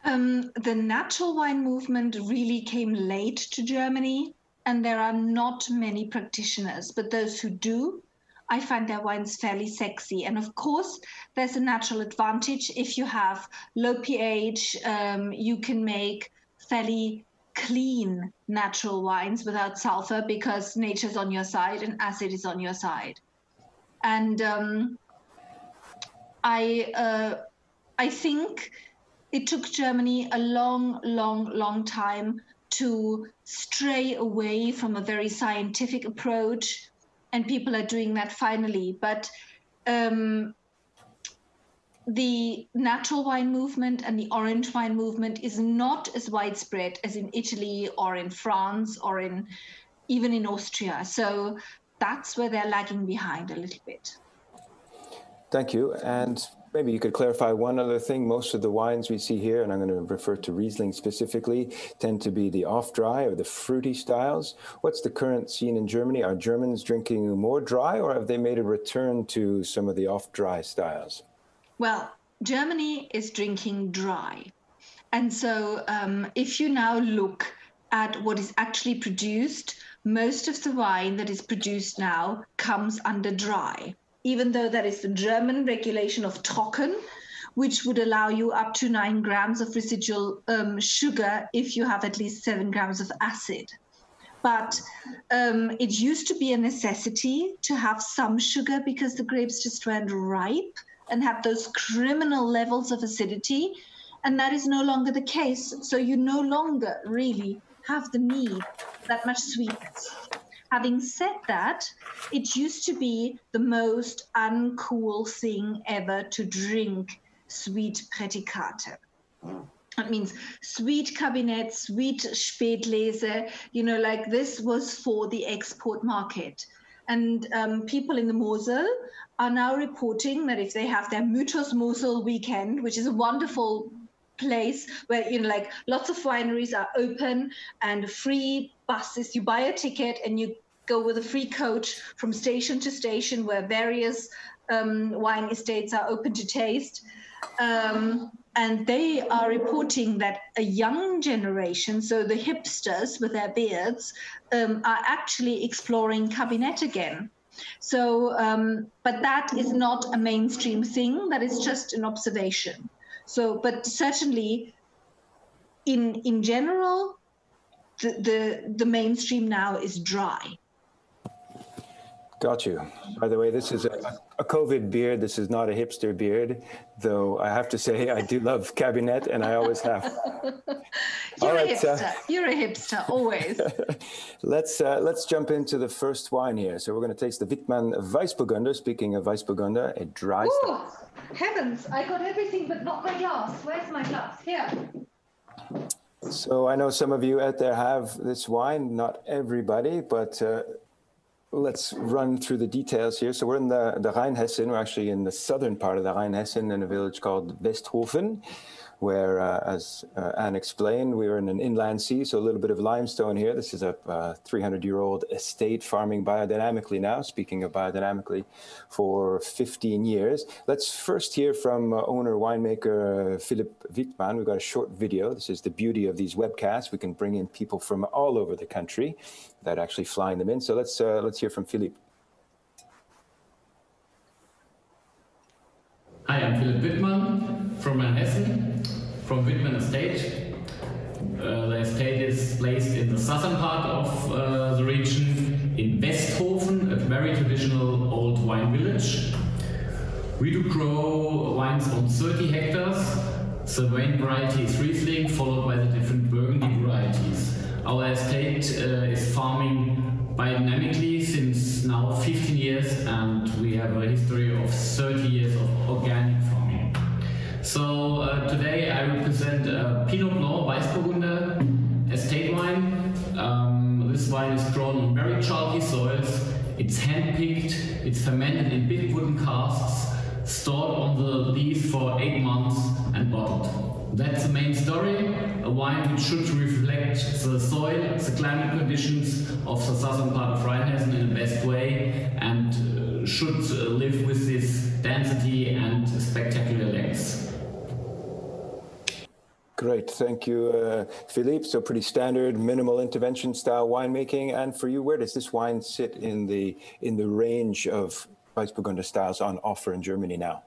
The natural wine movement really came late to Germany, and there are not many practitioners, but those who do, I find their wines fairly sexy. And of course, there's a natural advantage. If you have low pH, you can make fairly clean natural wines without sulfur, because nature's on your side and acid is on your side. And I think it took Germany a long time to stray away from a very scientific approach, and people are doing that finally. But the natural wine movement and the orange wine movement is not as widespread as in Italy or in France or even in Austria. So that's where they're lagging behind a little bit. Thank you. And maybe you could clarify one other thing. Most of the wines we see here, and I'm going to refer to Riesling specifically, tend to be the off-dry or the fruity styles. What's the current scene in Germany? Are Germans drinking more dry, or have they made a return to some of the off-dry styles? Well, Germany is drinking dry. And so if you now look at what is actually produced, most of the wine that is produced now comes under dry, even though that is the German regulation of Trocken, which would allow you up to 9 grams of residual sugar if you have at least 7 grams of acid. But it used to be a necessity to have some sugar because the grapes just weren't ripe and had those criminal levels of acidity. And that is no longer the case. So you no longer really have the need that much sweetness. Having said that, it used to be the most uncool thing ever to drink sweet Prädikate. That means sweet Kabinett, sweet Spätlese, like this was for the export market. And people in the Mosel are now reporting that if they have their Mythos Mosel weekend, which is a wonderful place where, like lots of wineries are open and free buses, you buy a ticket and you go with a free coach from station to station where various wine estates are open to taste. And they are reporting that a young generation, so the hipsters with their beards, are actually exploring Kabinett again. So, but that is not a mainstream thing. That is just an observation. So, but certainly in general, the mainstream now is dry. Got you. By the way, this is a a COVID beard. This is not a hipster beard, though I have to say I do love Cabernet, and I always have. You're a hipster. You're a hipster, always. Let's jump into the first wine here. So we're going to taste the Wittmann Weißburgunder. Speaking of Weißburgunder, a dry style. Heavens, I got everything but not my glass. Where's my glass? Here. So I know some of you out there have this wine, not everybody, but let's run through the details here. So we're in the Rheinhessen. We're actually in the southern part of the Rheinhessen in a village called Westhofen, where, as Anne explained, we are in an inland sea, so a little bit of limestone here. This is a 300-year-old estate farming biodynamically now, speaking of biodynamically, for 15 years. Let's first hear from owner winemaker Philipp Wittmann. We've got a short video. This is the beauty of these webcasts. We can bring in people from all over the country without actually flying them in. So let's hear from Philipp. Hi, I'm Philipp Wittmann from Rheinhessen, from Wittmann Estate. The estate is placed in the southern part of the region, in Westhofen, a very traditional old wine village. We do grow wines on 30 hectares. The main variety is Riesling, followed by the different Burgundy varieties. Our estate is farming biodynamically since now 15 years, and we have a history of 30 years of organic farming. So today I represent Pinot Noir Weißburgunder estate wine. This wine is grown on very chalky soils. It's hand-picked, it's fermented in big wooden casks, stored on the lees for 8 months and bottled. That's the main story, a wine which should reflect the soil, the climate conditions of the southern part of Rheinhessen in the best way, and should live with this density and spectacular lengths. Great, thank you, Philippe. So pretty standard, minimal intervention style winemaking. And for you, where does this wine sit in the range of Weißburgunder styles on offer in Germany now?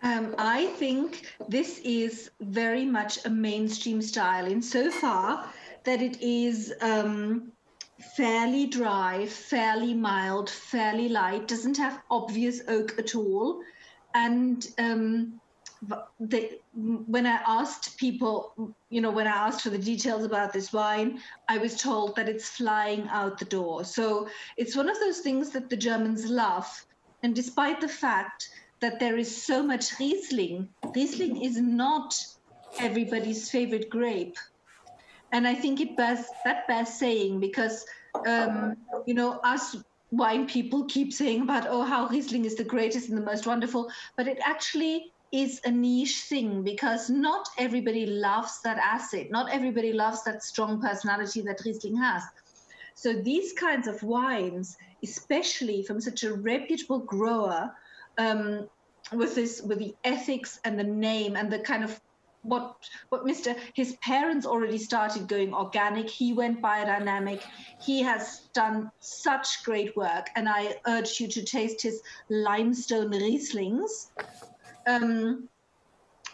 I think this is very much a mainstream style insofar that it is fairly dry, fairly mild, fairly light, doesn't have obvious oak at all. And when I asked people, when I asked for the details about this wine, I was told that it's flying out the door. So it's one of those things that the Germans love. And despite the fact that there is so much Riesling is not everybody's favorite grape. And I think that bears saying, because, us wine people keep saying about, how Riesling is the greatest and the most wonderful, but it actually is a niche thing, because not everybody loves that acid. Not everybody loves that strong personality that Riesling has. So these kinds of wines, especially from such a reputable grower, with the ethics and the name and the kind of what his parents already started going organic. He went biodynamic. He has done such great work, and I urge you to taste his limestone Rieslings.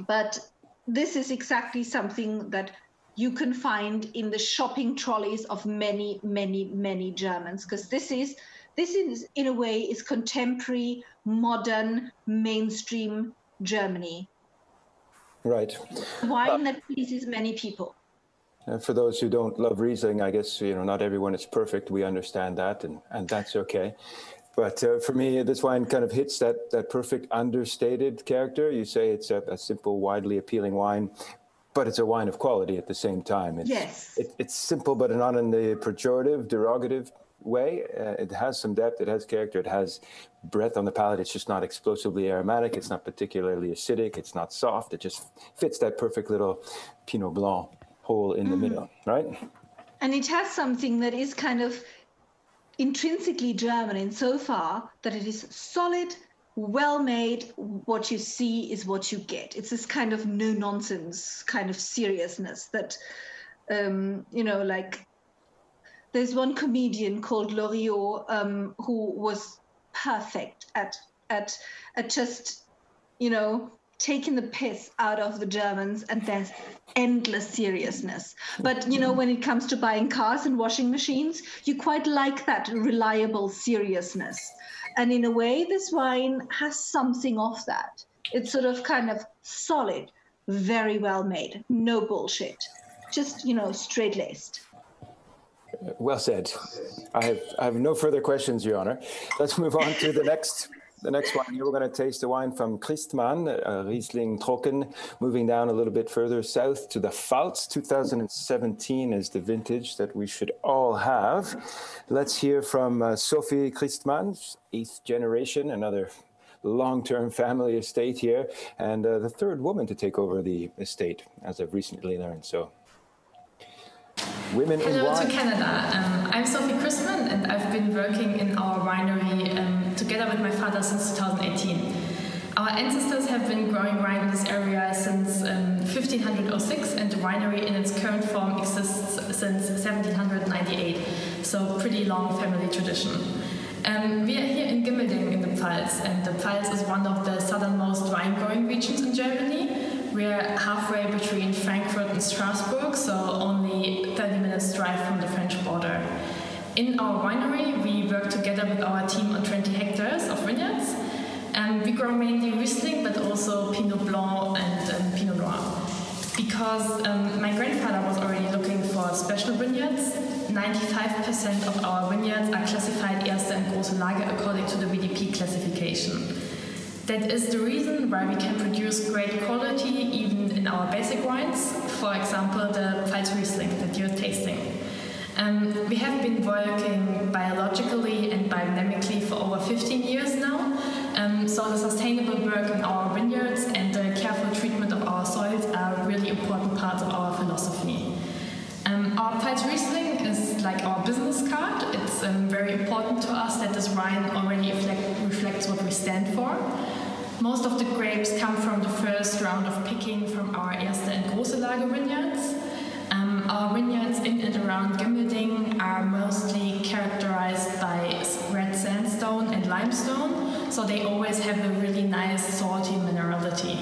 But this is exactly something that you can find in the shopping trolleys of many, many, many Germans, because this is in a way is contemporary, modern, mainstream Germany. Right. Wine that pleases many people. For those who don't love Riesling, I guess, not everyone is perfect. We understand that, and that's okay. But for me, this wine kind of hits that perfect understated character. You say it's a simple, widely appealing wine, but it's a wine of quality at the same time. It's simple, but not in the pejorative, derogative way. It has some depth, it has character, it has breadth on the palate. It's just not explosively aromatic, it's not particularly acidic, it's not soft. It just fits that perfect little Pinot Blanc hole in the middle, right? And it has something that is kind of intrinsically German insofar that it is solid, well made. What you see is what you get. It's this kind of no nonsense kind of seriousness that like there's one comedian called Loriot who was perfect at just taken the piss out of the Germans and their endless seriousness. But, you know, when it comes to buying cars and washing machines, you quite like that reliable seriousness. And in a way, this wine has something of that. It's sort of kind of solid, very well made, no bullshit, just, you know, straight-laced. Well said. I have no further questions, Your Honor. Let's move on to the next wine. Here we're going to taste a wine from Christmann, Riesling Trocken. Moving down a little bit further south to the Pfalz. 2017 is the vintage that we should all have. Let's hear from Sophie Christmann, 8th generation, another long-term family estate here, and the third woman to take over the estate, as I've recently learned. So, women in wine. Hello to Canada. I'm Sophie Christmann, and I've been working in our winery together with my father since 2018. Our ancestors have been growing wine in this area since 1506, and the winery in its current form exists since 1798, so pretty long family tradition. We are here in Gimmelding in the Pfalz, and the Pfalz is one of the southernmost wine-growing regions in Germany. We're halfway between Frankfurt and Strasbourg, so only 30 minutes drive from the French border. In our winery, we work together with our team on 20 hectares of vineyards. We grow mainly Riesling, but also Pinot Blanc and Pinot Noir. Because my grandfather was already looking for special vineyards, 95% of our vineyards are classified Erste and Große Lage according to the VDP classification. That is the reason why we can produce great quality even in our basic wines, for example the Pfalz Riesling that you're tasting. We have been working biologically and biodynamically for over 15 years now, so the sustainable work in our vineyards and the careful treatment of our soils are really important parts of our philosophy. Our Pfalz Riesling is like our business card. It's very important to us that this wine already reflects what we stand for. Most of the grapes come from the first round of picking from our Erste and Große Lage vineyards. Our vineyards in and around Gimmelding are mostly characterized by red sandstone and limestone, so they always have a really nice salty minerality.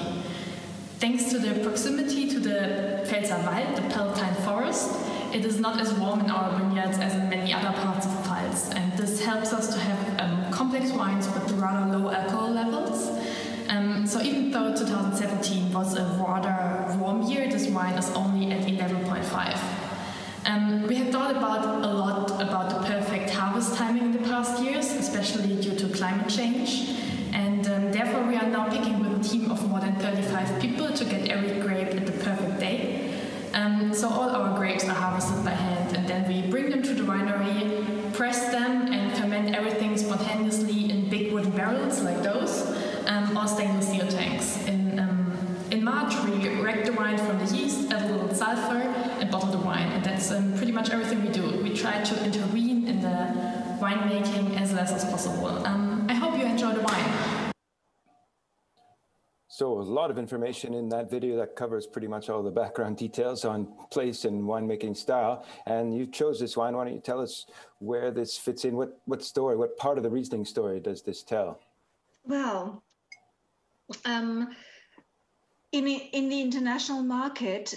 Thanks to the proximity to the Pfälzer Wald, the Palatine Forest, it is not as warm in our vineyards as in many other parts of Pfalz, and this helps us to have complex wines with rather low alcohol levels. So even though 2017 was a rather warm year, this wine is only at 11.5. We have thought a lot about the perfect harvest timing in the past years, especially due to climate change. And therefore we are now picking with a team of more than 35 people to get every grape at the perfect day. So all our grapes are harvested by hand, and then we bring them to the winery, press them and ferment everything spontaneously in big wooden barrels like those, or stainless steel tanks. In March we rack the wine from the yeast, add a little sulfur and bottle the wine, and that's pretty much everything we do. We try to intervene in the winemaking as less as possible. I hope you enjoy the wine. So a lot of information in that video that covers pretty much all the background details on place and winemaking style. And you chose this wine. Why don't you tell us where this fits in? What story, what part of the Riesling story does this tell? Well, in the international market,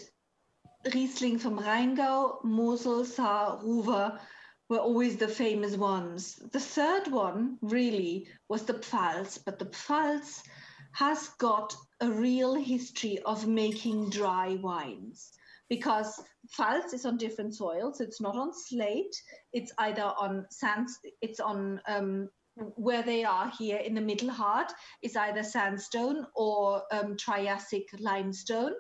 Riesling from Rheingau, Mosel, Saar, Ruwer were always the famous ones. The third one really was the Pfalz, but the Pfalz has got a real history of making dry wines, because Pfalz is on different soils. It's not on slate. It's either on sand. It's on where they are here in the Middle Hart is either sandstone or Triassic limestone,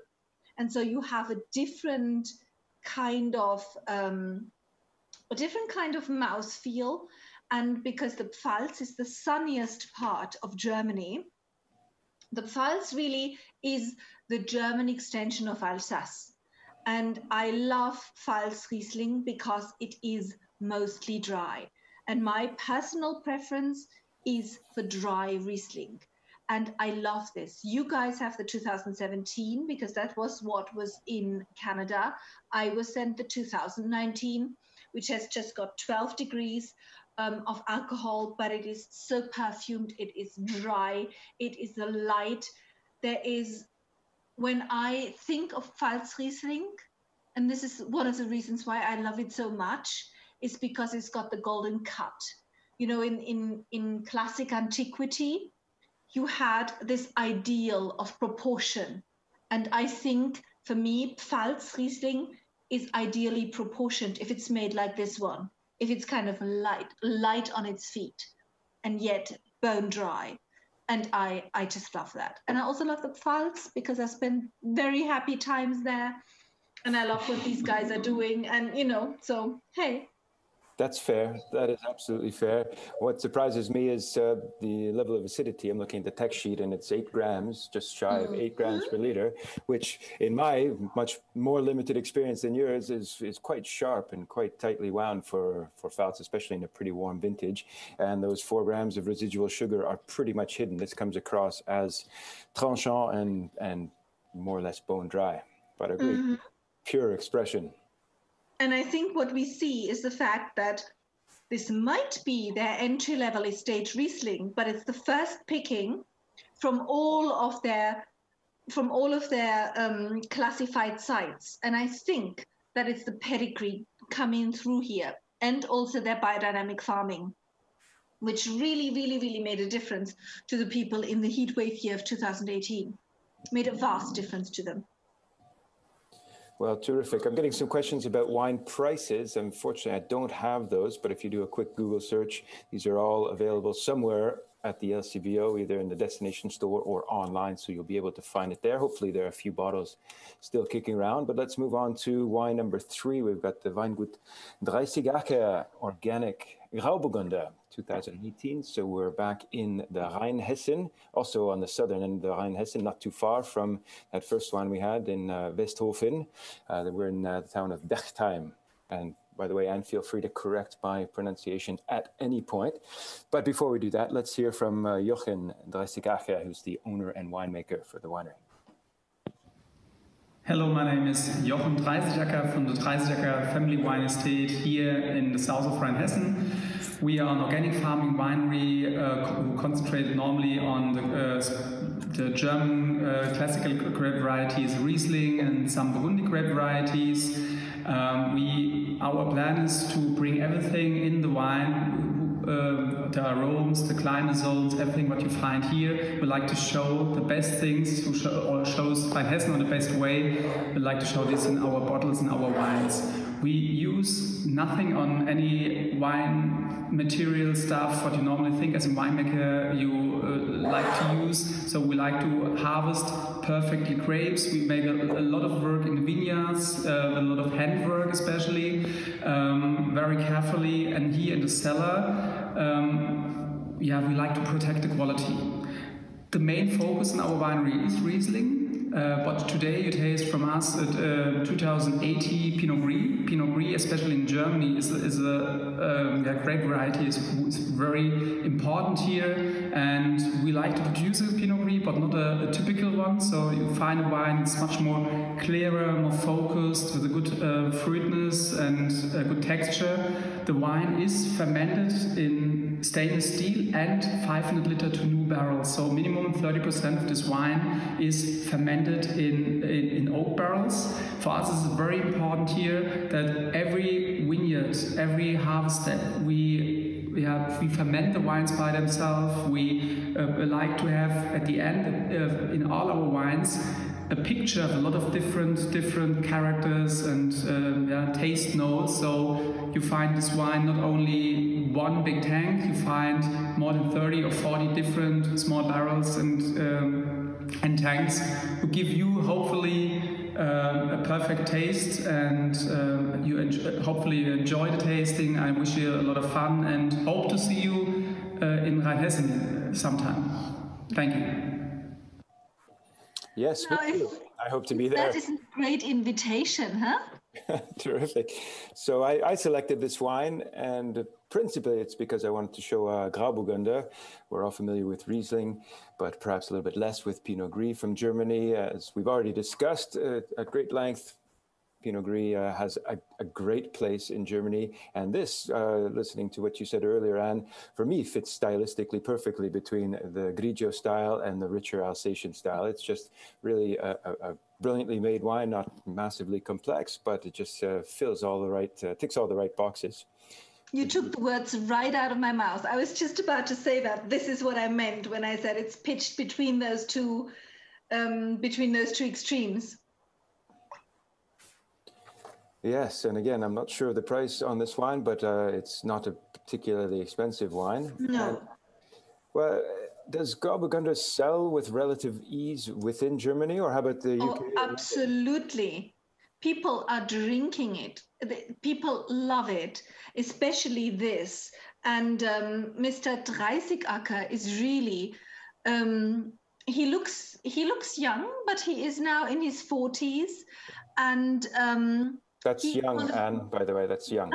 and so you have a different kind of mouthfeel. And because the Pfalz is the sunniest part of Germany, the Pfalz really is the German extension of Alsace. And I love Pfalz Riesling because it is mostly dry. And my personal preference is for dry Riesling. And I love this. You guys have the 2017 because that was what was in Canada. I was sent the 2019, which has just got 12 degrees of alcohol, but it is so perfumed, it is dry, it is a light there is, when I think of Pfalz Riesling, and this is one of the reasons why I love it so much, is because it's got the golden cut. You know, in classic antiquity, you had this ideal of proportion. And I think, for me, Pfalz Riesling is ideally proportioned if it's made like this one, if it's kind of light on its feet, and yet bone dry. And I just love that. And I also love the Pfalz because I spent very happy times there. And I love what these guys are doing. And, you know, so, hey. That's fair. That is absolutely fair. What surprises me is the level of acidity. I'm looking at the text sheet, and it's 8 grams, just shy of 8 grams per liter, which in my much more limited experience than yours is quite sharp and quite tightly wound for Pfalz, especially in a pretty warm vintage. And those 4 grams of residual sugar are pretty much hidden. This comes across as tranchant and more or less bone dry, but a great pure expression. And I think what we see is the fact that this might be their entry-level estate Riesling, but it's the first picking from all of their classified sites. And I think that it's the pedigree coming through here, and also their biodynamic farming, which really, really, really made a difference to the people in the heat wave year of 2018. Made a vast difference to them. Well, terrific. I'm getting some questions about wine prices. Unfortunately, I don't have those, but if you do a quick Google search, these are all available somewhere at the LCBO, either in the destination store or online, so you'll be able to find it there. Hopefully, there are a few bottles still kicking around, but let's move on to wine number 3. We've got the Weingut 30 Jahre Organic Krau Burgundy 2018. So we're back in the Rheinhessen, also on the southern end of the Rheinhessen, not too far from that first one we had in Westhofen. We're in the town of Bechtheim. And by the way, Anne, feel free to correct my pronunciation at any point. But before we do that, let's hear from Jochen 30 Jahre, who's the owner and winemaker for the winery. Hello, my name is Jochen 30 Jahre from the 30 Jahre Family Wine Estate here in the south of Rheinhessen. We are an organic farming winery who concentrate normally on the German classical grape varieties, Riesling and some Burgundy grape varieties. Our plan is to bring everything in the wine, the aromas, the climate zones, everything what you find here. We like to show the best things, to shows Rheinhessen in the best way. We like to show this in our bottles and our wines. We use nothing on any wine material stuff, what you normally think as a winemaker you like to use. So we like to harvest perfectly grapes. We make a lot of work in the vineyards, a lot of handwork especially, very carefully. And here in the cellar, we like to protect the quality. The main focus in our winery is Riesling. But today you taste from us 2080 Pinot Gris. Pinot Gris, especially in Germany, is a grape variety. Is very important here, and we like to produce a Pinot Gris, but not a typical one. So you find a wine that's much more clearer, more focused, with a good fruitness and a good texture. The wine is fermented in stainless steel and 500 liter to new barrels. So minimum 30% of this wine is fermented in oak barrels. For us, it's very important here that every vineyard, every harvest step, we ferment the wines by themselves. We like to have at the end in all our wines a picture of a lot of different characters and taste notes. So you find this wine not only one big tank, you find more than 30 or 40 different small barrels and tanks who give you hopefully a perfect taste, and you hopefully enjoy the tasting. I wish you a lot of fun and hope to see you in Rheinhessen sometime. Thank you. Yes, I hope to be there. That is a great invitation, huh? Terrific. So I selected this wine, and principally it's because I wanted to show Krau Burgundy. We're all familiar with Riesling, but perhaps a little bit less with Pinot Gris from Germany. As we've already discussed at great length, Pinot Gris has a great place in Germany. And this, listening to what you said earlier, Anne, for me fits stylistically perfectly between the Grigio style and the richer Alsatian style. It's just really a brilliantly made wine, not massively complex, but it just fills all the right, ticks all the right boxes. You took the words right out of my mouth. I was just about to say that. This is what I meant when I said it's pitched between those two extremes. Yes, and again, I'm not sure of the price on this wine, but it's not a particularly expensive wine. No. And, well, does Grau Burgunder sell with relative ease within Germany, or how about the UK? Oh, absolutely. People are drinking it. People love it, especially this. And Mr. Dreisigacker is really, he looks young, but he is now in his 40s. And that's young, Anne, by the way, that's young.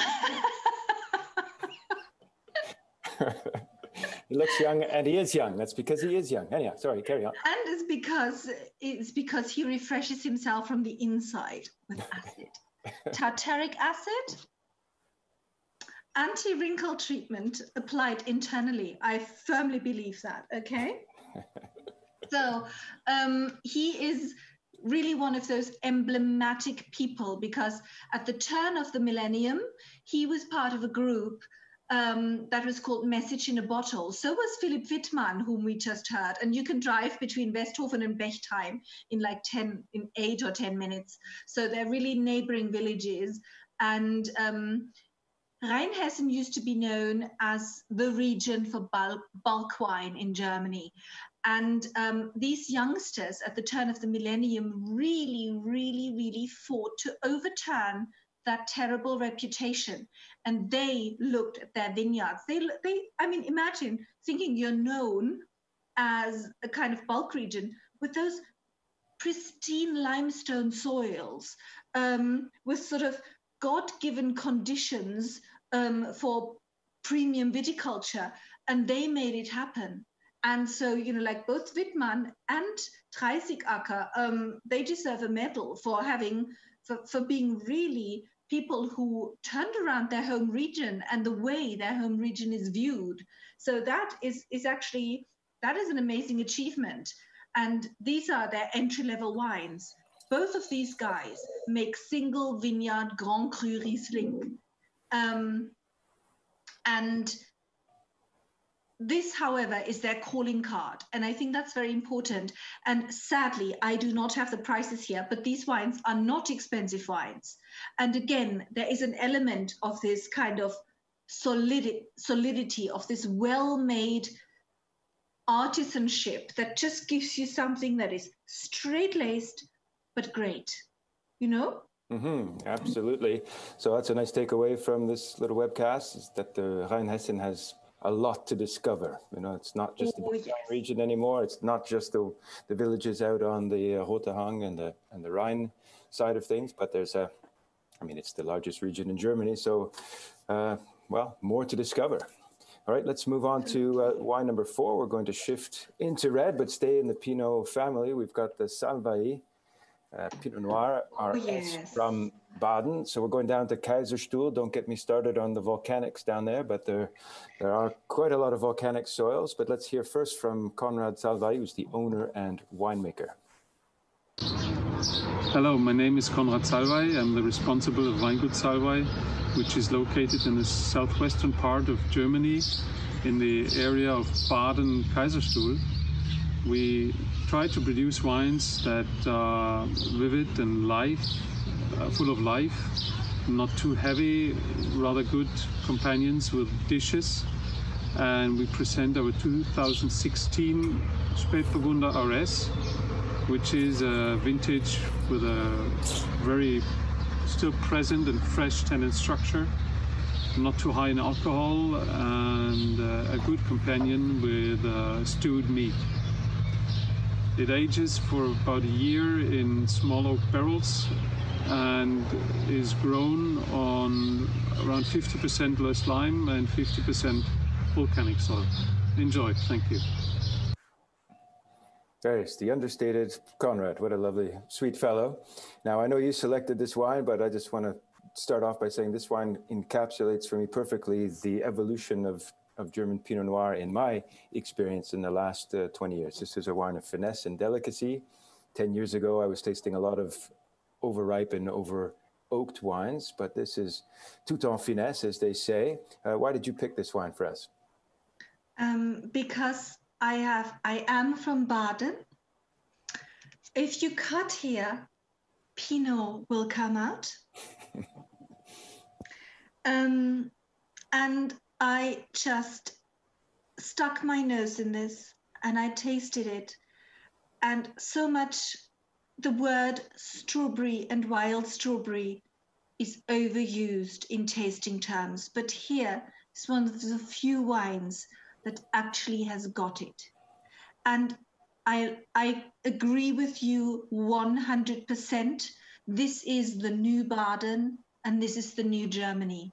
He looks young, and he is young. That's because he is young. Anyhow, sorry, carry on. And it's because he refreshes himself from the inside with acid. Tartaric acid, anti-wrinkle treatment applied internally. I firmly believe that, okay? So he is really one of those emblematic people, because at the turn of the millennium, he was part of a group that was called Message in a Bottle. So was Philipp Wittmann, whom we just heard. And you can drive between Westhofen and Bechtheim in 8 or 10 minutes. So they're really neighboring villages. And Rheinhessen used to be known as the region for bulk wine in Germany. And these youngsters at the turn of the millennium really fought to overturn that terrible reputation. And they looked at their vineyards. I mean, imagine thinking you're known as a kind of bulk region with those pristine limestone soils, with sort of God-given conditions for premium viticulture, and they made it happen. And so, you know, like both Wittmann and Dreisigacker, they deserve a medal for being really people who turned around their home region and the way their home region is viewed. So that is an amazing achievement. And these are their entry-level wines. Both of these guys make single vineyard Grand Cru Riesling. And this, however, is their calling card. And I think that's very important. And sadly, I do not have the prices here, but these wines are not expensive wines. And again, there is an element of this kind of solidity, of this well-made artisanship that just gives you something that is straight-laced, but great, you know? Mm-hmm, absolutely. So that's a nice takeaway from this little webcast, is that the Rheinhessen has a lot to discover. You know, it's not just the region anymore. It's not just the villages out on the Rote Hang and the Rhine side of things, but there's it's the largest region in Germany. So, well, more to discover. All right, let's move on to wine number 4. We're going to shift into red, but stay in the Pinot family. We've got the Salvai Pinot Noir, from Baden. So we're going down to Kaiserstuhl. Don't get me started on the volcanics down there, but there are quite a lot of volcanic soils. But let's hear first from Conrad Salvador, who's the owner and winemaker. Hello, my name is Conrad Salvador. I'm the responsible of Weingut Salvador, which is located in the southwestern part of Germany, in the area of Baden-Kaiserstuhl. We try to produce wines that are vivid and full of life, not too heavy, rather good companions with dishes. And we present our 2016 Spätburgunder RS, which is a vintage with a very still present and fresh tannin structure, not too high in alcohol, and a good companion with stewed meat. It ages for about a year in small oak barrels and is grown on around 50% loess lime and 50% volcanic soil. Enjoy, thank you. There's the understated Conrad. What a lovely, sweet fellow. Now, I know you selected this wine, but I just want to start off by saying this wine encapsulates for me perfectly the evolution of German Pinot Noir in my experience in the last 20 years. This is a wine of finesse and delicacy. 10 years ago, I was tasting a lot of overripe and over-oaked wines, but this is tout en finesse, as they say. Why did you pick this wine for us? Because I am from Baden. If you cut here, Pinot will come out. And I just stuck my nose in this and I tasted it. And so much the word strawberry and wild strawberry is overused in tasting terms. But here is one of the few wines that actually has got it. And I agree with you 100%. This is the new Baden and this is the new Germany.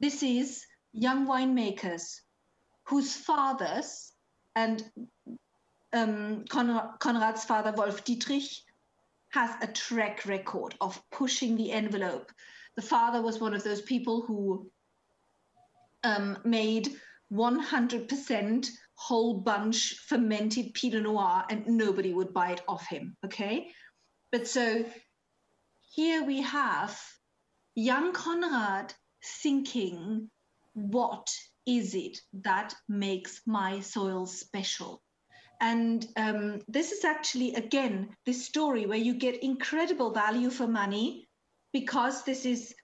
This is young winemakers whose fathers, and Conrad's father, Wolf Dietrich, has a track record of pushing the envelope. The father was one of those people who made 100% whole bunch fermented Pinot Noir and nobody would buy it off him, okay? But so here we have young Conrad thinking, what is it that makes my soil special? And this is actually, again, this story where you get incredible value for money because this is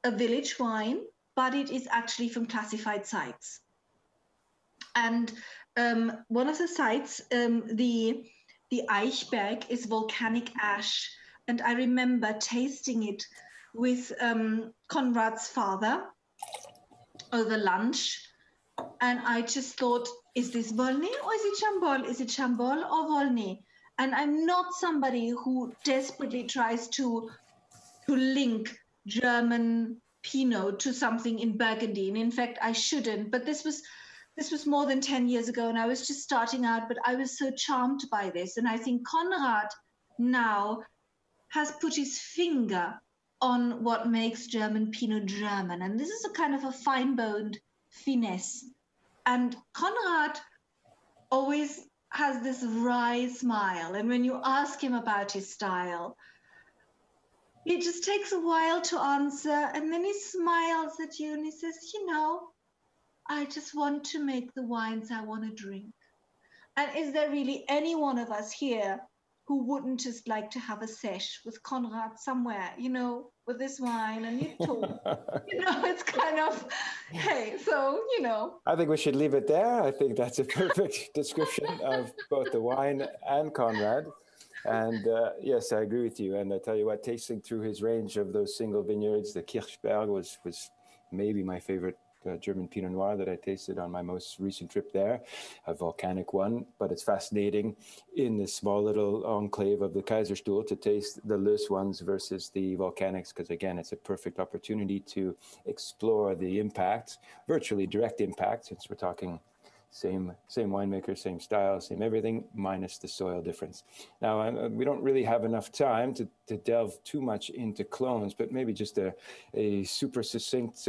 a village wine, but it is actually from classified sites. And one of the sites, the Eichberg, is volcanic ash. And I remember tasting it with Conrad's father over lunch. And I just thought, is this Volney or is it Chambol? Is it Chambol or Volney? And I'm not somebody who desperately tries to link German Pinot to something in Burgundy. And in fact, I shouldn't. But this was more than 10 years ago, and I was just starting out, but I was so charmed by this. And I think Conrad now has put his finger on what makes German Pinot German. And this is a kind of a fine-boned finesse. And Conrad always has this wry smile. And when you ask him about his style, it just takes a while to answer. And then he smiles at you and he says, you know, I just want to make the wines I want to drink. And is there really any one of us here who wouldn't just like to have a sesh with Conrad somewhere, you know, with this wine and you talk? You know, it's kind of, hey, so, you know. I think we should leave it there. I think that's a perfect description of both the wine and Conrad. And yes, I agree with you. And I tell you what, tasting through his range of those single vineyards, the Kirchberg was maybe my favorite German Pinot Noir that I tasted on my most recent trip there, a volcanic one. But it's fascinating in the small little enclave of the Kaiserstuhl to taste the loose ones versus the volcanics, because again, it's a perfect opportunity to explore the impact, virtually direct impact, since we're talking same winemaker, same style, same everything, minus the soil difference. Now, we don't really have enough time to delve too much into clones, but maybe just a super succinct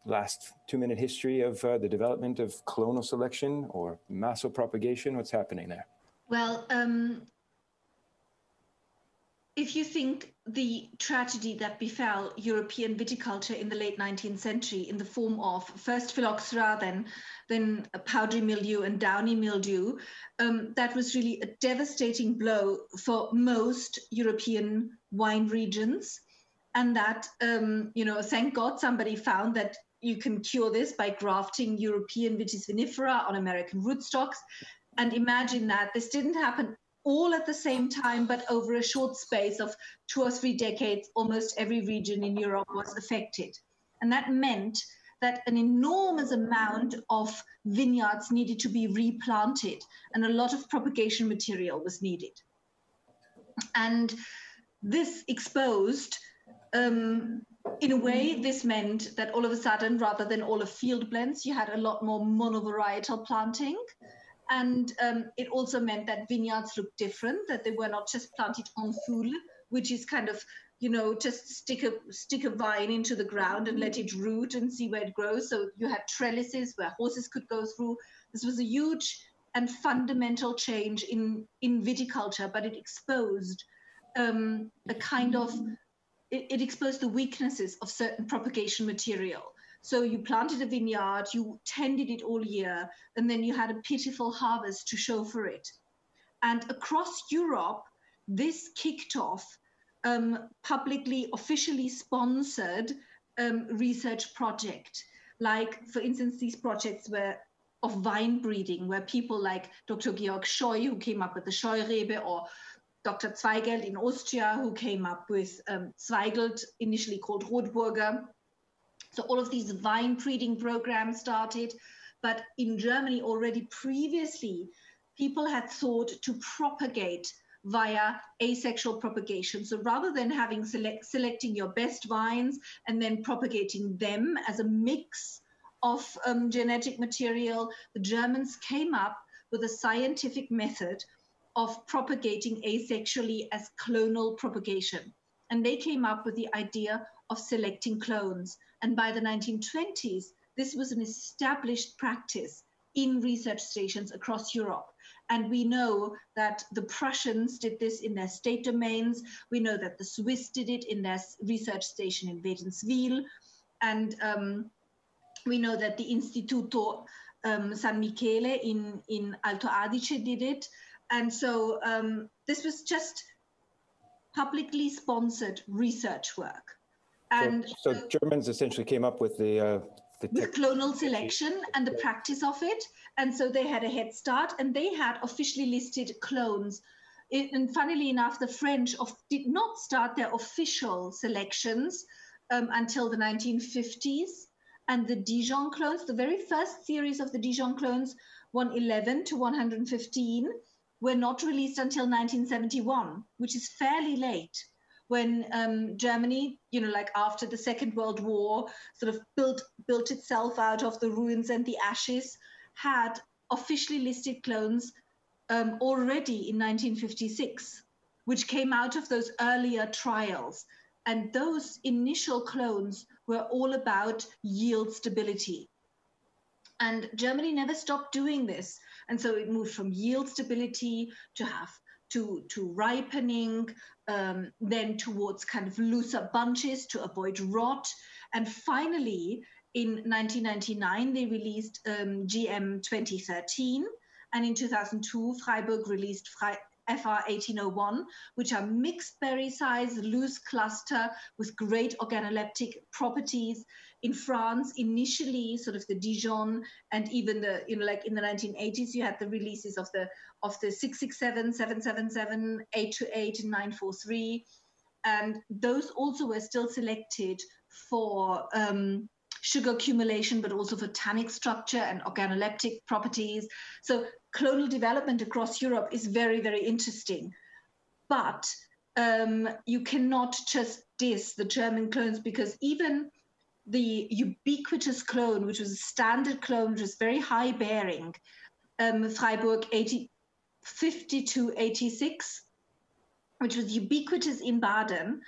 last 2-minute history of the development of clonal selection or massal propagation. What's happening there? Well, if you think the tragedy that befell European viticulture in the late 19th century in the form of first phylloxera, then powdery mildew and downy mildew, that was really a devastating blow for most European wine regions. And that, you know, thank God somebody found that you can cure this by grafting European Vitis vinifera on American rootstocks. And imagine that this didn't happen all at the same time, but over a short space of 2 or 3 decades, almost every region in Europe was affected. And that meant that an enormous amount of vineyards needed to be replanted and a lot of propagation material was needed. And this exposed, in a way, this meant that all of a sudden, rather than all of field blends, you had a lot more monovarietal planting. And it also meant that vineyards looked different, that they were not just planted en foule, which is kind of, just stick a vine into the ground and let it root and see where it grows. So you had trellises where horses could go through. This was a huge and fundamental change in viticulture, but it exposed it exposed the weaknesses of certain propagation material. So you planted a vineyard, you tended it all year, and then you had a pitiful harvest to show for it. And across Europe, this kicked off publicly, officially sponsored research project. Like, for instance, these projects were of vine breeding, where people like Dr. Georg Scheu, who came up with the Scheurebe, or Dr. Zweigelt in Austria, who came up with Zweigelt, initially called Rotburger. So all of these vine breeding programs started, but in Germany already previously, people had thought to propagate via asexual propagation. So rather than having selecting your best vines and then propagating them as a mix of genetic material, the Germans came up with a scientific method of propagating asexually as clonal propagation. And they came up with the idea of selecting clones. And by the 1920s, this was an established practice in research stations across Europe. And we know that the Prussians did this in their state domains. We know that the Swiss did it in their research station in Wädenswil. And we know that the Instituto San Michele in Alto Adige did it. And so this was just publicly sponsored research work. And so Germans essentially came up with with clonal selection and the practice of it. And so they had a head start, and they had officially listed clones. And funnily enough, the French did not start their official selections until the 1950s. And the Dijon clones, the very first series of the Dijon clones, 111 to 115, were not released until 1971, which is fairly late, when Germany, like after the Second World War, sort of built itself out of the ruins and the ashes, had officially listed clones already in 1956, which came out of those earlier trials. And those initial clones were all about yield stability. And Germany never stopped doing this. And so it moved from yield stability to ripening, then towards kind of looser bunches to avoid rot. And finally, in 1999, they released GM 2013. And in 2002, Freiburg released FR 1801, which are mixed berry size, loose cluster with great organoleptic properties. In France, initially, sort of the Dijon, and even the, like in the 1980s, you had the releases of the 667, 777, 828, and 943. And those also were still selected for sugar accumulation, but also for tannic structure and organoleptic properties. So clonal development across Europe is very, very interesting. But you cannot just diss the German clones, because even the ubiquitous clone, which was a standard clone, which was very high bearing, Freiburg 5286, which was ubiquitous in Baden,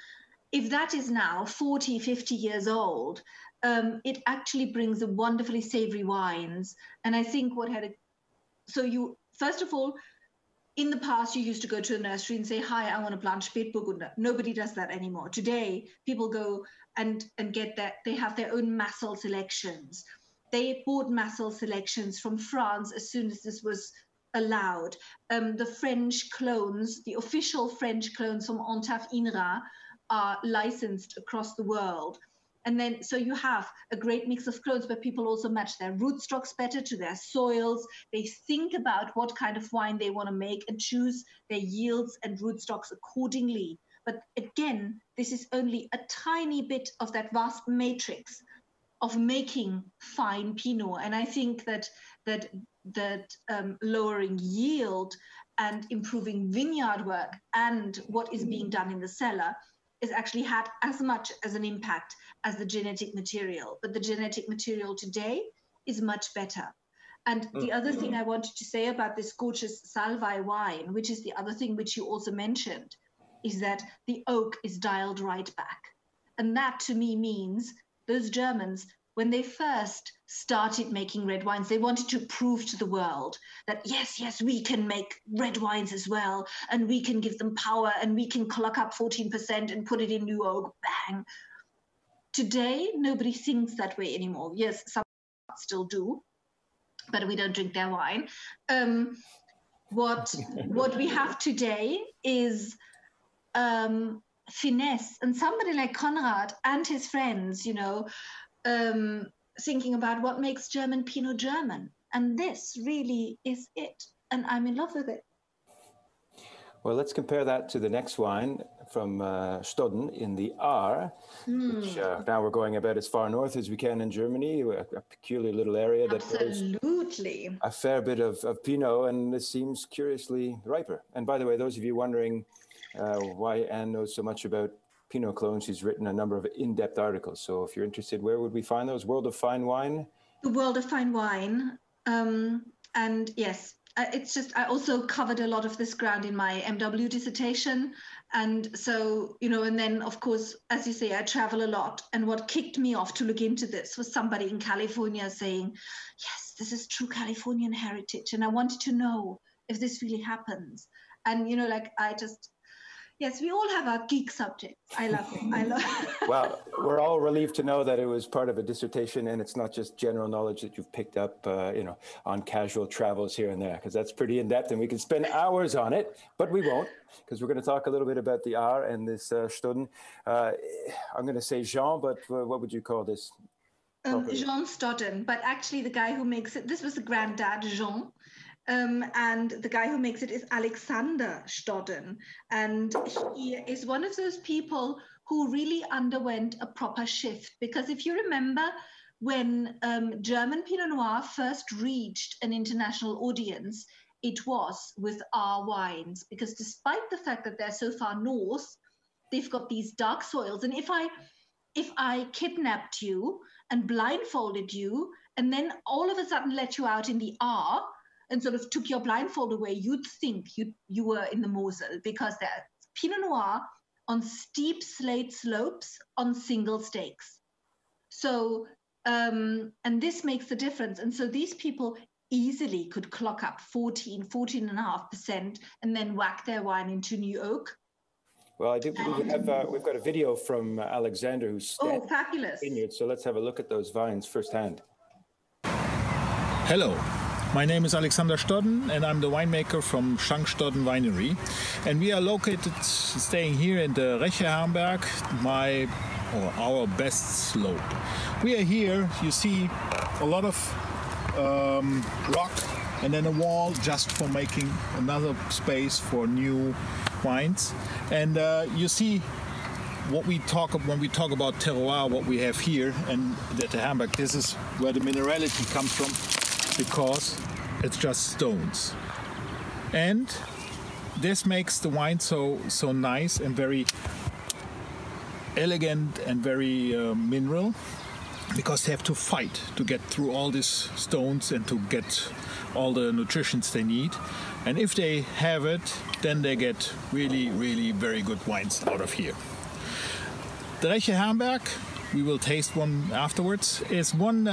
if that is now 40, 50 years old, it actually brings a wonderfully savory wines. And I think first of all, in the past, you used to go to a nursery and say, hi, I want to plant Spätburgunder. Nobody does that anymore. Today, people go and get that. They have their own Massel selections. They bought Massel selections from France as soon as this was allowed. The French clones, the official French clones from Antaf INRA, are licensed across the world. And then, so you have a great mix of clones, but people also match their rootstocks better to their soils. They think about what kind of wine they want to make and choose their yields and rootstocks accordingly. But again, this is only a tiny bit of that vast matrix of making fine Pinot. And I think that lowering yield and improving vineyard work and what is being done in the cellar is actually had as much as an impact as the genetic material. But the genetic material today is much better. And the other thing I wanted to say about this gorgeous Salvai wine, which is the other thing which you also mentioned, is that the oak is dialed right back. And that to me means those Germans, when they first started making red wines, they wanted to prove to the world that yes, we can make red wines as well, and we can give them power, and we can clock up 14% and put it in new oak, bang. Today, nobody thinks that way anymore. Yes, some still do, but we don't drink their wine. What we have today is finesse, and somebody like Conrad and his friends, you know, thinking about what makes German Pinot German. And this really is it. And I'm in love with it. Well, let's compare that to the next wine from Stodden in the Ahr, which now we're going about as far north as we can in Germany, a peculiar little area that absolutely grows a fair bit of Pinot, and this seems curiously riper. And by the way, those of you wondering why Anne knows so much about Pinot clones, she's written a number of in-depth articles. So if you're interested, where would we find those? World of Fine Wine? The World of Fine Wine. And yes, it's just, I also covered a lot of this ground in my MW dissertation. And so, you know, and then of course, as you say, I travel a lot. And what kicked me off to look into this was somebody in California saying, yes, this is true Californian heritage. And I wanted to know if this really happens. And, you know, like yes, we all have our geek subjects. I love it. Well, we're all relieved to know that it was part of a dissertation and it's not just general knowledge that you've picked up, you know, on casual travels here and there, because that's pretty in-depth and we can spend hours on it, but we won't, because we're going to talk a little bit about the Ahr and this Stodden. I'm going to say Jean, but what would you call this? Jean Stodden, but actually the guy who makes it, this was the granddad, Jean. And the guy who makes it is Alexander Stodden. And he is one of those people who really underwent a proper shift. Because if you remember, when German Pinot Noir first reached an international audience, it was with our wines. Because despite the fact that they're so far north, they've got these dark soils. And if I kidnapped you and blindfolded you, and then all of a sudden let you out in the Ahr, and sort of took your blindfold away, you'd think you were in the Mosel, because there's Pinot Noir on steep slate slopes on single stakes. So, and this makes the difference. And so these people easily could clock up 14.5%, and then whack their wine into new oak. Well, I do believe we've got a video from Alexander who's fabulous vineyard. So let's have a look at those vines firsthand. Hello. My name is Alexander Stodden and I'm the winemaker from Stodden Winery. And we are located, staying here in the Reche Hamberg, our best slope. We are here, you see a lot of rock and then a wall just for making another space for new wines. And you see what we talk when we talk about terroir, what we have here, and at the Hamberg, this is where the minerality comes from, because it's just stones. And this makes the wine so nice and very elegant and very mineral, because they have to fight to get through all these stones and to get all the nutrients they need. And if they have it, then they get really, really very good wines out of here. The Reche Hamberg, we will taste one afterwards, is one,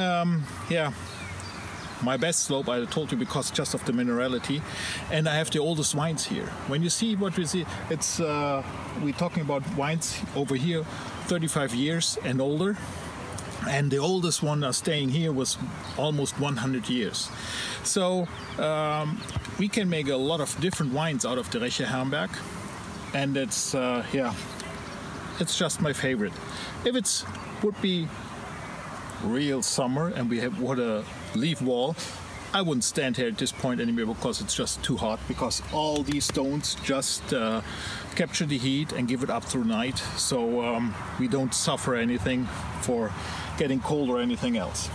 my best slope, I told you, because just of the minerality. And I have the oldest wines here. When you see what we see, it's we're talking about wines over here 35 years and older. And the oldest one staying here was almost 100 years. So we can make a lot of different wines out of the Reche Hamberg. And it's, it's just my favorite. If it would be real summer and we would a leaf wall, I wouldn't stand here at this point anymore, because it's just too hot, because all these stones just capture the heat and give it up through night, so we don't suffer anything for getting cold or anything else.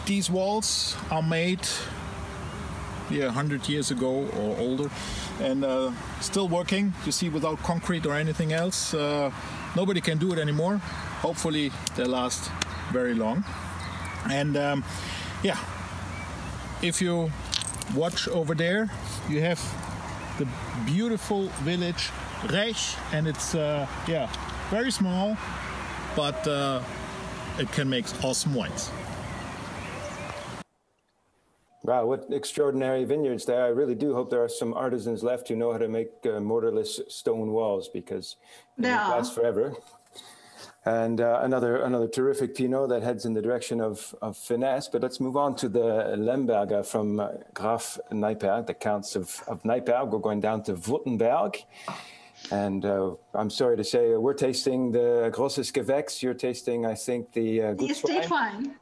These walls are made 100 years ago or older, and still working, you see, without concrete or anything else. Nobody can do it anymore. Hopefully they last very long. And yeah, if you watch over there, you have the beautiful village Rech, and it's yeah, very small, but it can make awesome wines. Wow, what extraordinary vineyards there. I really do hope there are some artisans left who know how to make mortarless stone walls, because they won't last forever. And another terrific Pinot that heads in the direction of finesse. But let's move on to the Lemberger from Graf Nijperg, the Counts of Nijperg. We're going down to Württemberg. And I'm sorry to say, we're tasting the Grosses Gewächs. You're tasting, I think, the estate wine.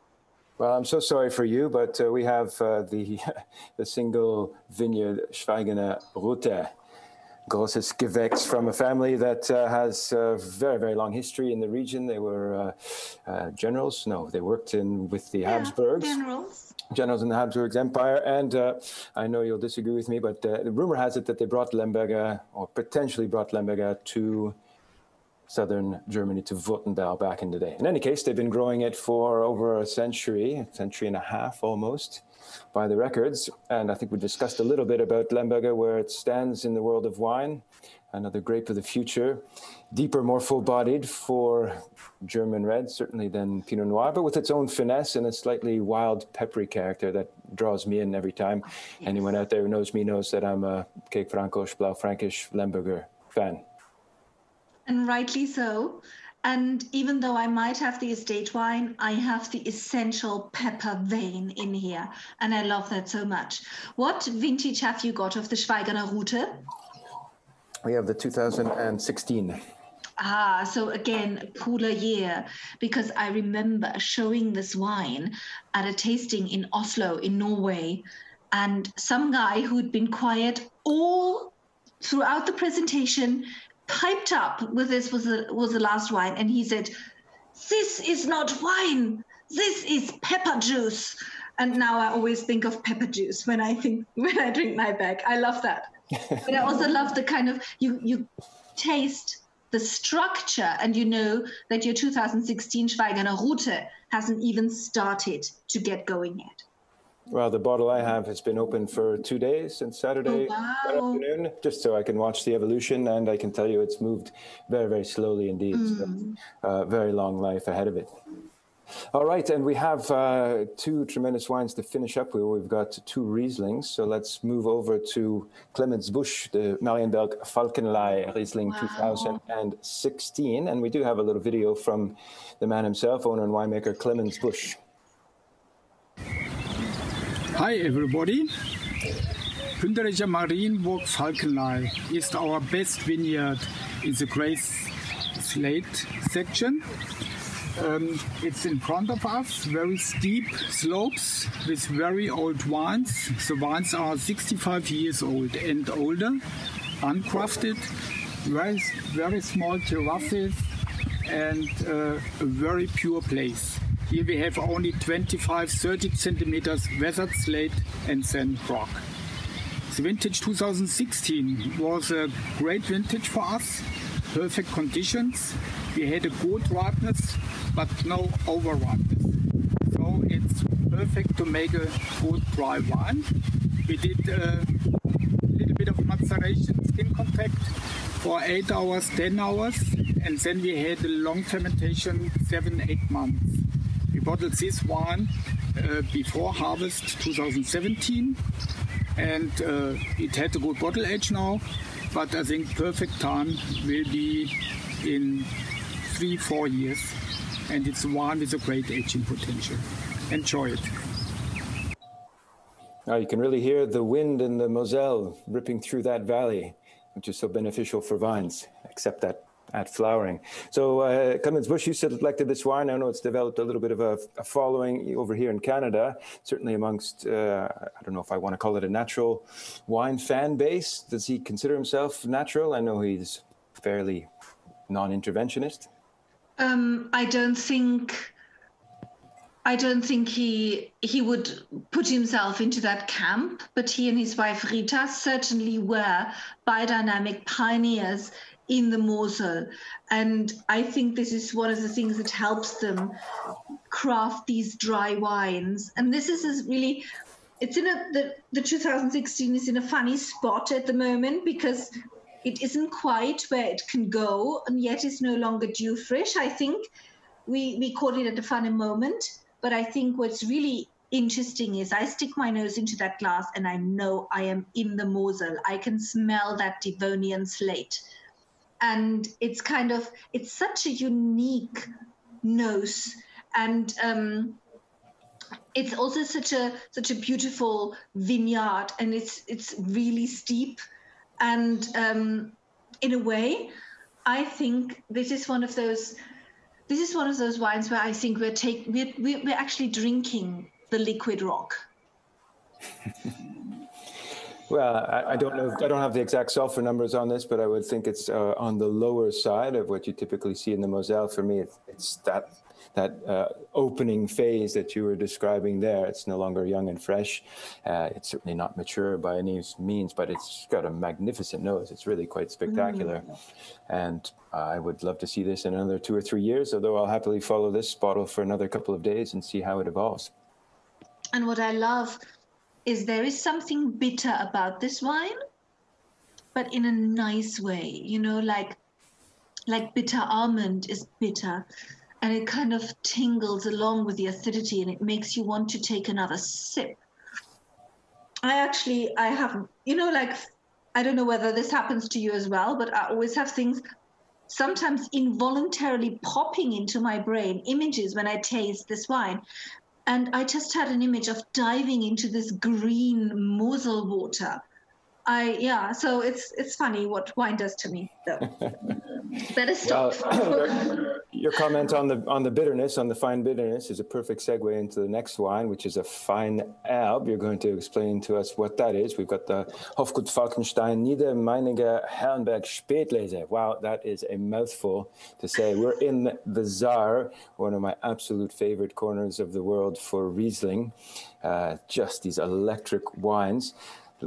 Well, I'm so sorry for you, but we have the single vineyard Schweigerner Rute, Grosses Gewächs, from a family that has a very, very long history in the region. They were generals. No, they worked with the Habsburgs. Generals in the Habsburgs Empire. And I know you'll disagree with me, but the rumor has it that they brought Lemberger, or potentially brought Lemberger, to southern Germany, to Württemberg back in the day. In any case, they've been growing it for over a century and a half almost, by the records. And I think we discussed a little bit about Lemberger, where it stands in the world of wine. Another grape of the future, deeper, more full-bodied for German red, certainly, than Pinot Noir, but with its own finesse and a slightly wild, peppery character that draws me in every time. Yes. Anyone out there who knows me knows that I'm a Keek Frankisch, Blaufränkisch Lemberger fan. And rightly so. And even though I might have the estate wine, I have the essential pepper vein in here. And I love that so much. What vintage have you got of the Schweigerner Rute? We have the 2016. Ah, so again, a cooler year, because I remember showing this wine at a tasting in Oslo, in Norway. And some guy who'd been quiet all throughout the presentation piped up with this was the last wine, and he said, "This is not wine, this is pepper juice." And now I always think of pepper juice when I drink Nijperg. I love that. But I also love the kind of, you taste the structure, and you know that your 2016 Schweigerner Rute hasn't even started to get going yet. Well, the bottle I have has been open for 2 days since Saturday afternoon, just so I can watch the evolution, and I can tell you it's moved very, very slowly indeed. So, very long life ahead of it. All right, and we have two tremendous wines to finish up with. We've got two Rieslings, so let's move over to Clemens Busch, the Marienberg Falkenlei Riesling 2016, and we do have a little video from the man himself, owner and winemaker Clemens Busch. Hi everybody. Künstlerischer Marienburg Falkenlei is our best vineyard in the Grace Slate section. It's in front of us, very steep slopes with very old wines. The wines are 65 years old and older, uncrafted, very small terraces, and a very pure place. Here we have only 25-30 centimeters weathered slate and sand rock. The vintage 2016 was a great vintage for us, perfect conditions. We had a good ripeness, but no over ripeness. So it's perfect to make a good dry wine. We did a little bit of maceration, skin contact for 8 hours, 10 hours, and then we had a long fermentation, 7-8 months. We bottled this wine before harvest 2017, and it had a good bottle age now, but I think perfect time will be in 3-4 years, and it's a wine with a great aging potential. Enjoy it. Oh, you can really hear the wind in the Moselle ripping through that valley, which is so beneficial for vines, except that at flowering. So Clemens Busch, you selected this wine. I know it's developed a little bit of a following over here in Canada, certainly amongst, I don't know if I want to call it a natural wine fan base. Does he consider himself natural? I know he's fairly non-interventionist. I don't think he would put himself into that camp, but he and his wife Rita certainly were biodynamic pioneers in the Mosel. And I think this is one of the things that helps them craft these dry wines. And this is really, it's in the 2016 is in a funny spot at the moment because it isn't quite where it can go, and yet it's no longer dew fresh. I think we caught it at a funny moment, but I think what's really interesting is I stick my nose into that glass and I know I am in the Mosel. I can smell that Devonian slate. And it's such a unique nose. And it's also such a beautiful vineyard, and it's really steep. And in a way, I think this is one of those wines where I think we're actually drinking the liquid rock. Well, I don't know. I don't have the exact sulfur numbers on this, but I would think it's on the lower side of what you typically see in the Moselle. For me, it's that opening phase that you were describing there. It's no longer young and fresh. It's certainly not mature by any means, but it's got a magnificent nose. It's really quite spectacular. And I would love to see this in another 2 or 3 years, although I'll happily follow this bottle for another couple of days and see how it evolves. And what I love is there is something bitter about this wine, but in a nice way, you know, like bitter almond is bitter, and it kind of tingles along with the acidity, and it makes you want to take another sip. I have, you know, like, I don't know whether this happens to you as well, but I always have things sometimes involuntarily popping into my brain, images when I taste this wine. And I just had an image of diving into this green Mosel water. So it's funny what wine does to me. So better stop. Well, your comment on the bitterness, on the fine bitterness, is a perfect segue into the next wine, which is a fine Alb. You're going to explain to us what that is. We've got the Hofgut Falkenstein Niedermeiniger Herrenberg Spätlese. Wow, that is a mouthful to say. We're in the Saar, one of my absolute favorite corners of the world for Riesling. Just these electric wines.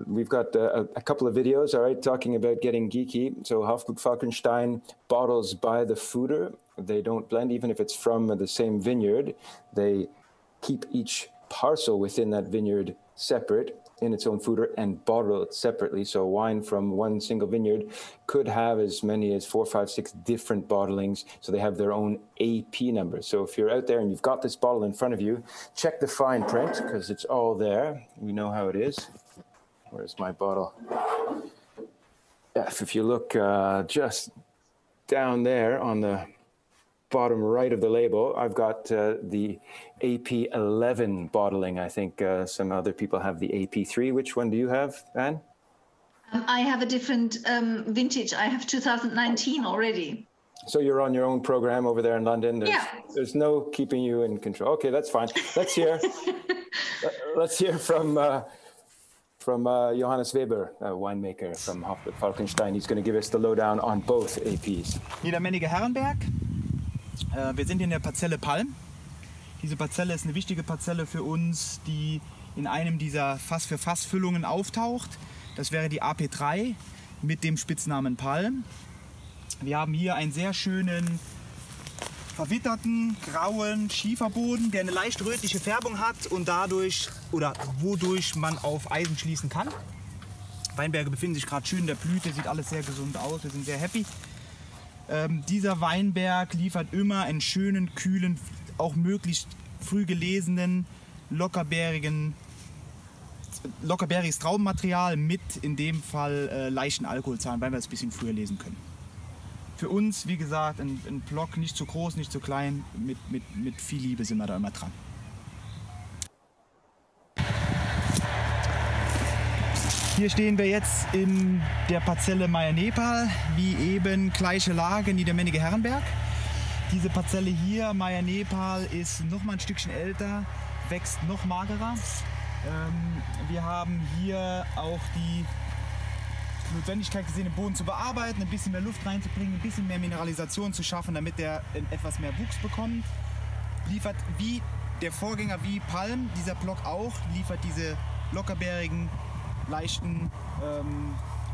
We've got a couple of videos, all right, talking about getting geeky. So Hofgut Falkenstein bottles by the fooder. They don't blend, even if it's from the same vineyard. They keep each parcel within that vineyard separate in its own fooder and bottle it separately. So wine from one single vineyard could have as many as 4, 5, 6 different bottlings. So they have their own AP number. So if you're out there and you've got this bottle in front of you, check the fine print because it's all there. We know how it is. Where's my bottle? Yeah, if you look just down there on the bottom right of the label, I've got the AP11 bottling. I think some other people have the AP3. Which one do you have, Anne? I have a different vintage. I have 2019 already. So you're on your own program over there in London. There's no keeping you in control. Okay, that's fine. Let's hear. Let's hear from Johannes Weber, a winemaker from Hofgut Falkenstein. He's going to give us the lowdown on both APs. Niedermeiniger Herrenberg. Wir sind in der Parzelle Palm. Diese Parzelle ist eine wichtige Parzelle für uns, die in einem dieser Fass-für-Fass-Füllungen auftaucht. Das wäre die AP3 mit dem Spitznamen Palm. Wir haben hier einen sehr schönen, verwitterten, grauen Schieferboden, der eine leicht rötliche Färbung hat und wodurch man auf Eisen schließen kann. Weinberge befinden sich gerade schön in der Blüte, sieht alles sehr gesund aus, wir sind sehr happy. Dieser Weinberg liefert immer einen schönen, kühlen, auch möglichst früh gelesenen, lockerbeeriges Traubenmaterial mit in dem Fall leichten Alkoholzahlen, weil wir es ein bisschen früher lesen können. Für uns, wie gesagt, ein Block, nicht zu groß, nicht zu klein, mit viel Liebe sind wir da immer dran. Hier stehen wir jetzt in der Parzelle Meier-Nepal, wie eben gleiche Lage Niedermeiniger Herrenberg. Diese Parzelle hier, Meier-Nepal, ist noch mal ein Stückchen älter, wächst noch magerer. Wir haben hier auch die Notwendigkeit gesehen, den Boden zu bearbeiten, ein bisschen mehr Luft reinzubringen, ein bisschen mehr Mineralisation zu schaffen, damit der etwas mehr Wuchs bekommt. Liefert wie der Vorgänger, wie Palm, dieser Block auch, liefert diese lockerbeerigen, leichten,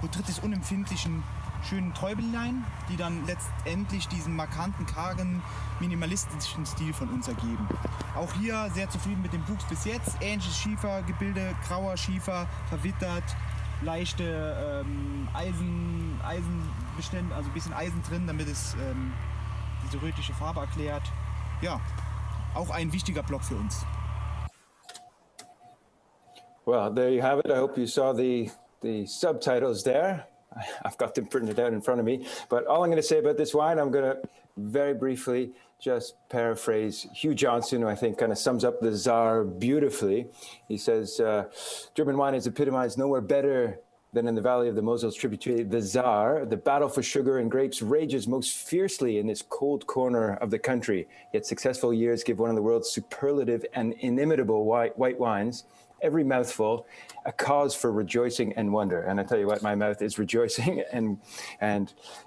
botrytis unempfindlichen schönen Träubeleien, die dann letztendlich diesen markanten, kargen, minimalistischen Stil von uns ergeben. Auch hier sehr zufrieden mit dem Wuchs bis jetzt. Ähnliches Schiefergebilde, grauer Schiefer, verwittert, leichte Eisenbestände, also ein bisschen Eisen drin, damit es diese rötliche Farbe erklärt. Ja, auch ein wichtiger Block für uns. Well, there you have it. I hope you saw the subtitles there. I've got them printed out in front of me. But all I'm going to say about this wine, I'm going to very briefly just paraphrase Hugh Johnson, who I think kind of sums up the Tsar beautifully. He says, German wine is epitomized nowhere better than in the valley of the Mosel's tributary, the Tsar. The battle for sugar and grapes rages most fiercely in this cold corner of the country. Yet successful years give one of the world's superlative and inimitable white wines, every mouthful, a cause for rejoicing and wonder. And I tell you what, my mouth is rejoicing and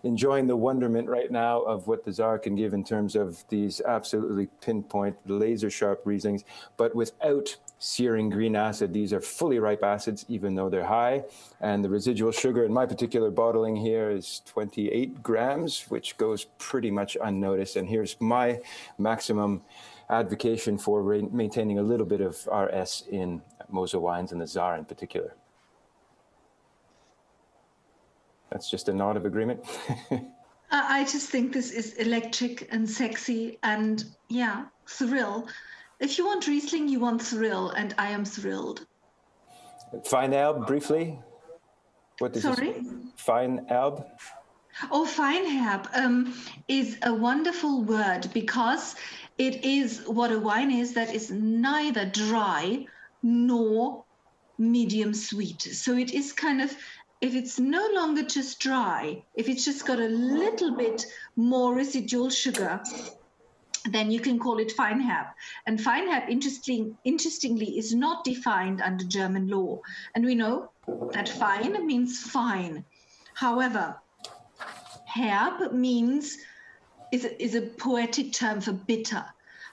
enjoying the wonderment right now of what the Tsar can give in terms of these absolutely pinpoint, laser sharp Rieslings, but without searing green acid. These are fully ripe acids, even though they're high. And the residual sugar in my particular bottling here is 28 grams, which goes pretty much unnoticed. And here's my maximum advocation for maintaining a little bit of RS in Mosel wines and the Tsar in particular. That's just a nod of agreement. I just think this is electric and sexy and, yeah, thrill. If you want Riesling, you want thrill, and I am thrilled. Fine Alb, briefly. What does Sorry? This Fine Alb? Oh, Feinherb is a wonderful word because it is what a wine is that is neither dry nor medium sweet. So it is kind of, if it's no longer just dry, if it's just got a little bit more residual sugar, then you can call it Feinherb. And Feinherb, interestingly, is not defined under German law. And we know that Fein means fine. However, Herb is a poetic term for bitter.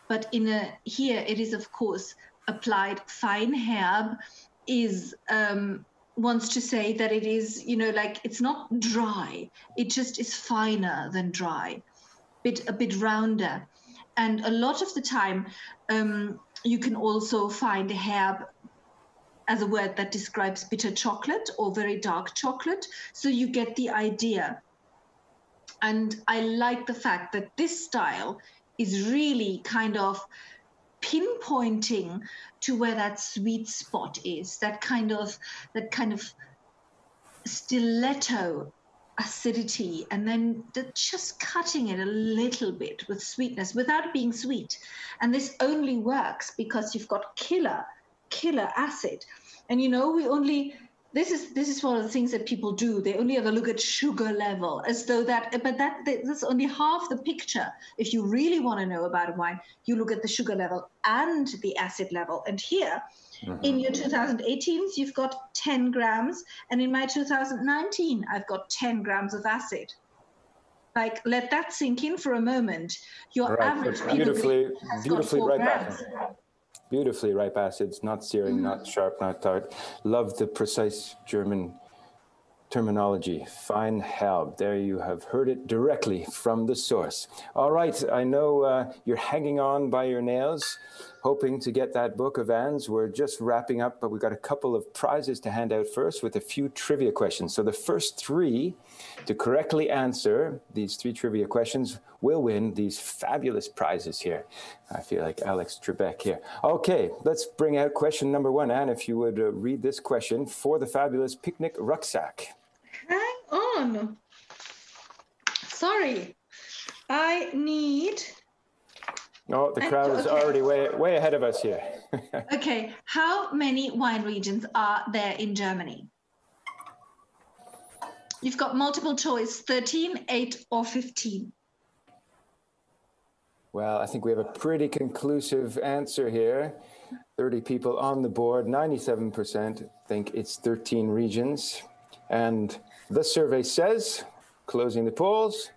But here it is, of course, applied. Feinherb is wants to say that it is, like it's not dry. It just is finer than dry, a bit rounder. And a lot of the time, you can also find herb as a word that describes bitter chocolate or very dark chocolate. So you get the idea. And I like the fact that this style is really kind of pinpointing to where that sweet spot is, that kind of stiletto acidity, and then just cutting it a little bit with sweetness without being sweet. And this only works because you've got killer acid. And this is one of the things that people do. They only ever look at sugar level as though that's only half the picture. If you really want to know about a wine, you look at the sugar level and the acid level. And here, in your 2018s, you've got 10 grams. And in my 2019, I've got 10 grams of acid. Like, let that sink in for a moment. Your average beautifully ripe grams. acid. Beautifully ripe acids, not searing, not sharp, not tart. Love the precise German terminology. Feinherb. There you have heard it directly from the source. All right, I know you're hanging on by your nails, hoping to get that book of Anne's. We're just wrapping up, but we've got a couple of prizes to hand out first with a few trivia questions. So the first three to correctly answer these three trivia questions will win these fabulous prizes here. I feel like Alex Trebek here. Okay, let's bring out question number one. Anne, if you would read this question for the fabulous picnic rucksack. Hang on. Sorry. I need... Oh, the crowd is already way ahead of us here. Okay, how many wine regions are there in Germany? You've got multiple choice, 13, 8, or 15. Well, I think we have a pretty conclusive answer here. 30 people on the board, 97% think it's 13 regions. And the survey says, closing the polls,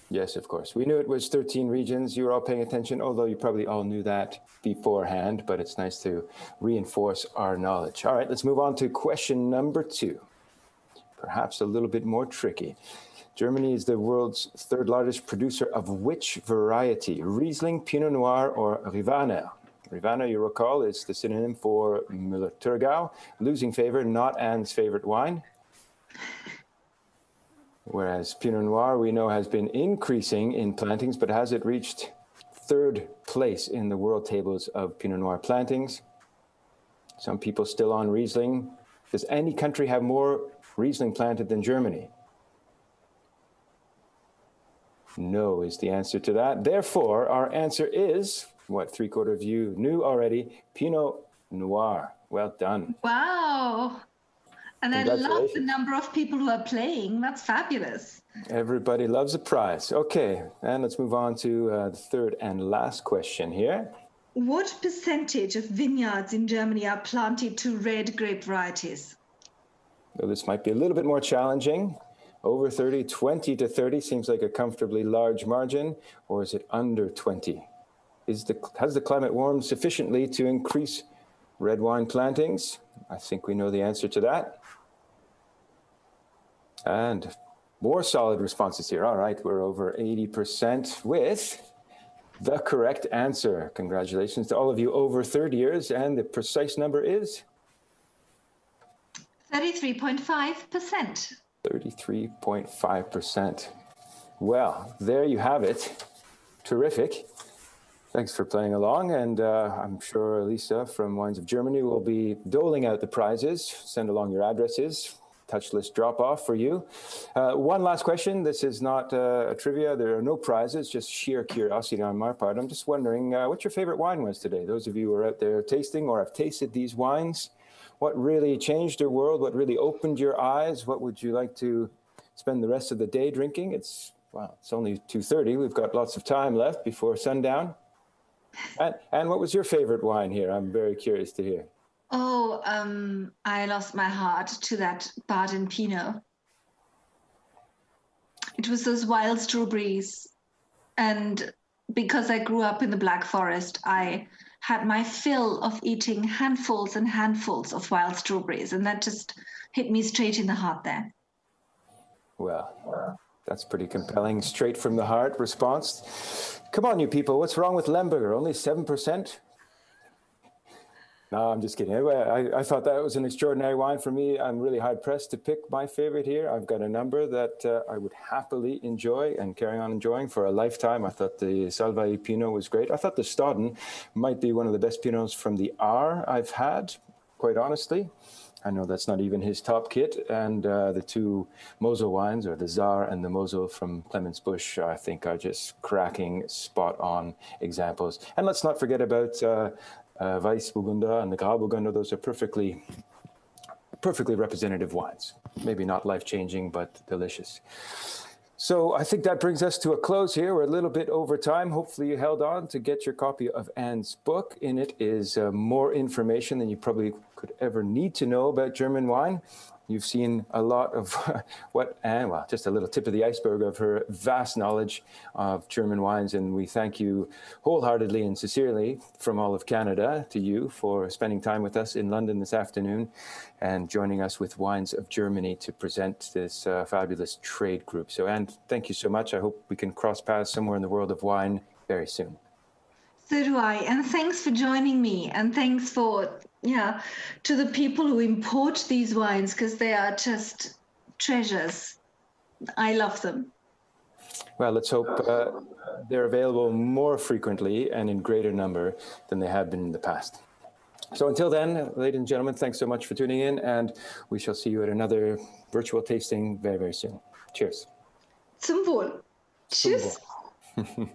yes, of course. We knew it was 13 regions. You were all paying attention, although you probably all knew that beforehand, but it's nice to reinforce our knowledge. All right, let's move on to question number two. perhaps a little bit more tricky. Germany is the world's third largest producer of which variety? Riesling, Pinot Noir, or Rivagna? Rivagna, you recall, is the synonym for Müller-Thurgau, losing favor, not Anne's favorite wine. Whereas Pinot Noir, we know, has been increasing in plantings, but has it reached third place in the world tables of Pinot Noir plantings? Some people still on Riesling. Does any country have more Riesling planted than Germany? No is the answer to that. Therefore, our answer is, what three-quarter of you knew already, Pinot Noir. Well done. Wow. And I love the number of people who are playing. That's fabulous. Everybody loves a prize. Okay, and let's move on to the third and last question here. What percentage of vineyards in Germany are planted to red grape varieties? So this might be a little bit more challenging. Over 30, 20 to 30 seems like a comfortably large margin, or is it under 20? Has the climate warmed sufficiently to increase red wine plantings? I think we know the answer to that. And more solid responses here. All right, we're over 80% with the correct answer. Congratulations to all of you over 30 years. And the precise number is? 33.5%. 33.5%. Well, there you have it. Terrific. Thanks for playing along, and I'm sure Lisa from Wines of Germany will be doling out the prizes. Send along your addresses. Touch list drop-off for you. One last question. This is not a trivia. There are no prizes, just sheer curiosity on my part. I'm just wondering what your favorite wine was today. Those of you who are out there tasting or have tasted these wines, what really changed your world? What really opened your eyes? What would you like to spend the rest of the day drinking? It's only 2:30. We've got lots of time left before sundown. And what was your favorite wine here? I'm very curious to hear. Oh, I lost my heart to that Baden Pinot. It was those wild strawberries. And because I grew up in the Black Forest, I had my fill of eating handfuls and handfuls of wild strawberries. And that just hit me straight in the heart there. Well, that's pretty compelling. Straight from the heart response. Come on, you people. What's wrong with Lemberger? Only 7%? No, I'm just kidding. I thought that was an extraordinary wine for me. I'm really hard-pressed to pick my favorite here. I've got a number that I would happily enjoy and carry on enjoying for a lifetime. I thought the Salvador Pinot was great. I thought the Stauden might be one of the best Pinots from the R I've had, quite honestly. I know that's not even his top kit. And the two Mosel wines, or the Czar and the Mosel from Clemens Busch, I think are just cracking, spot-on examples. And let's not forget about Weißburgunder and the Krau Burgundy. Those are perfectly representative wines. Maybe not life-changing, but delicious. So I think that brings us to a close here. We're a little bit over time. Hopefully you held on to get your copy of Anne's book. In it is more information than you probably could ever need to know about German wine. You've seen a lot of what Anne, well, just a little tip of the iceberg of her vast knowledge of German wines. And we thank you wholeheartedly and sincerely from all of Canada to you for spending time with us in London this afternoon and joining us with Wines of Germany to present this fabulous trade group. So, Anne, thank you so much. I hope we can cross paths somewhere in the world of wine very soon. So do I. And thanks for joining me. And thanks for, to the people who import these wines, because they are just treasures. I love them. Well, let's hope they're available more frequently and in greater number than they have been in the past. So until then, ladies and gentlemen, thanks so much for tuning in, and we shall see you at another virtual tasting very, very soon. Cheers. Zum Wohl. Tschüss. Zum Wohl.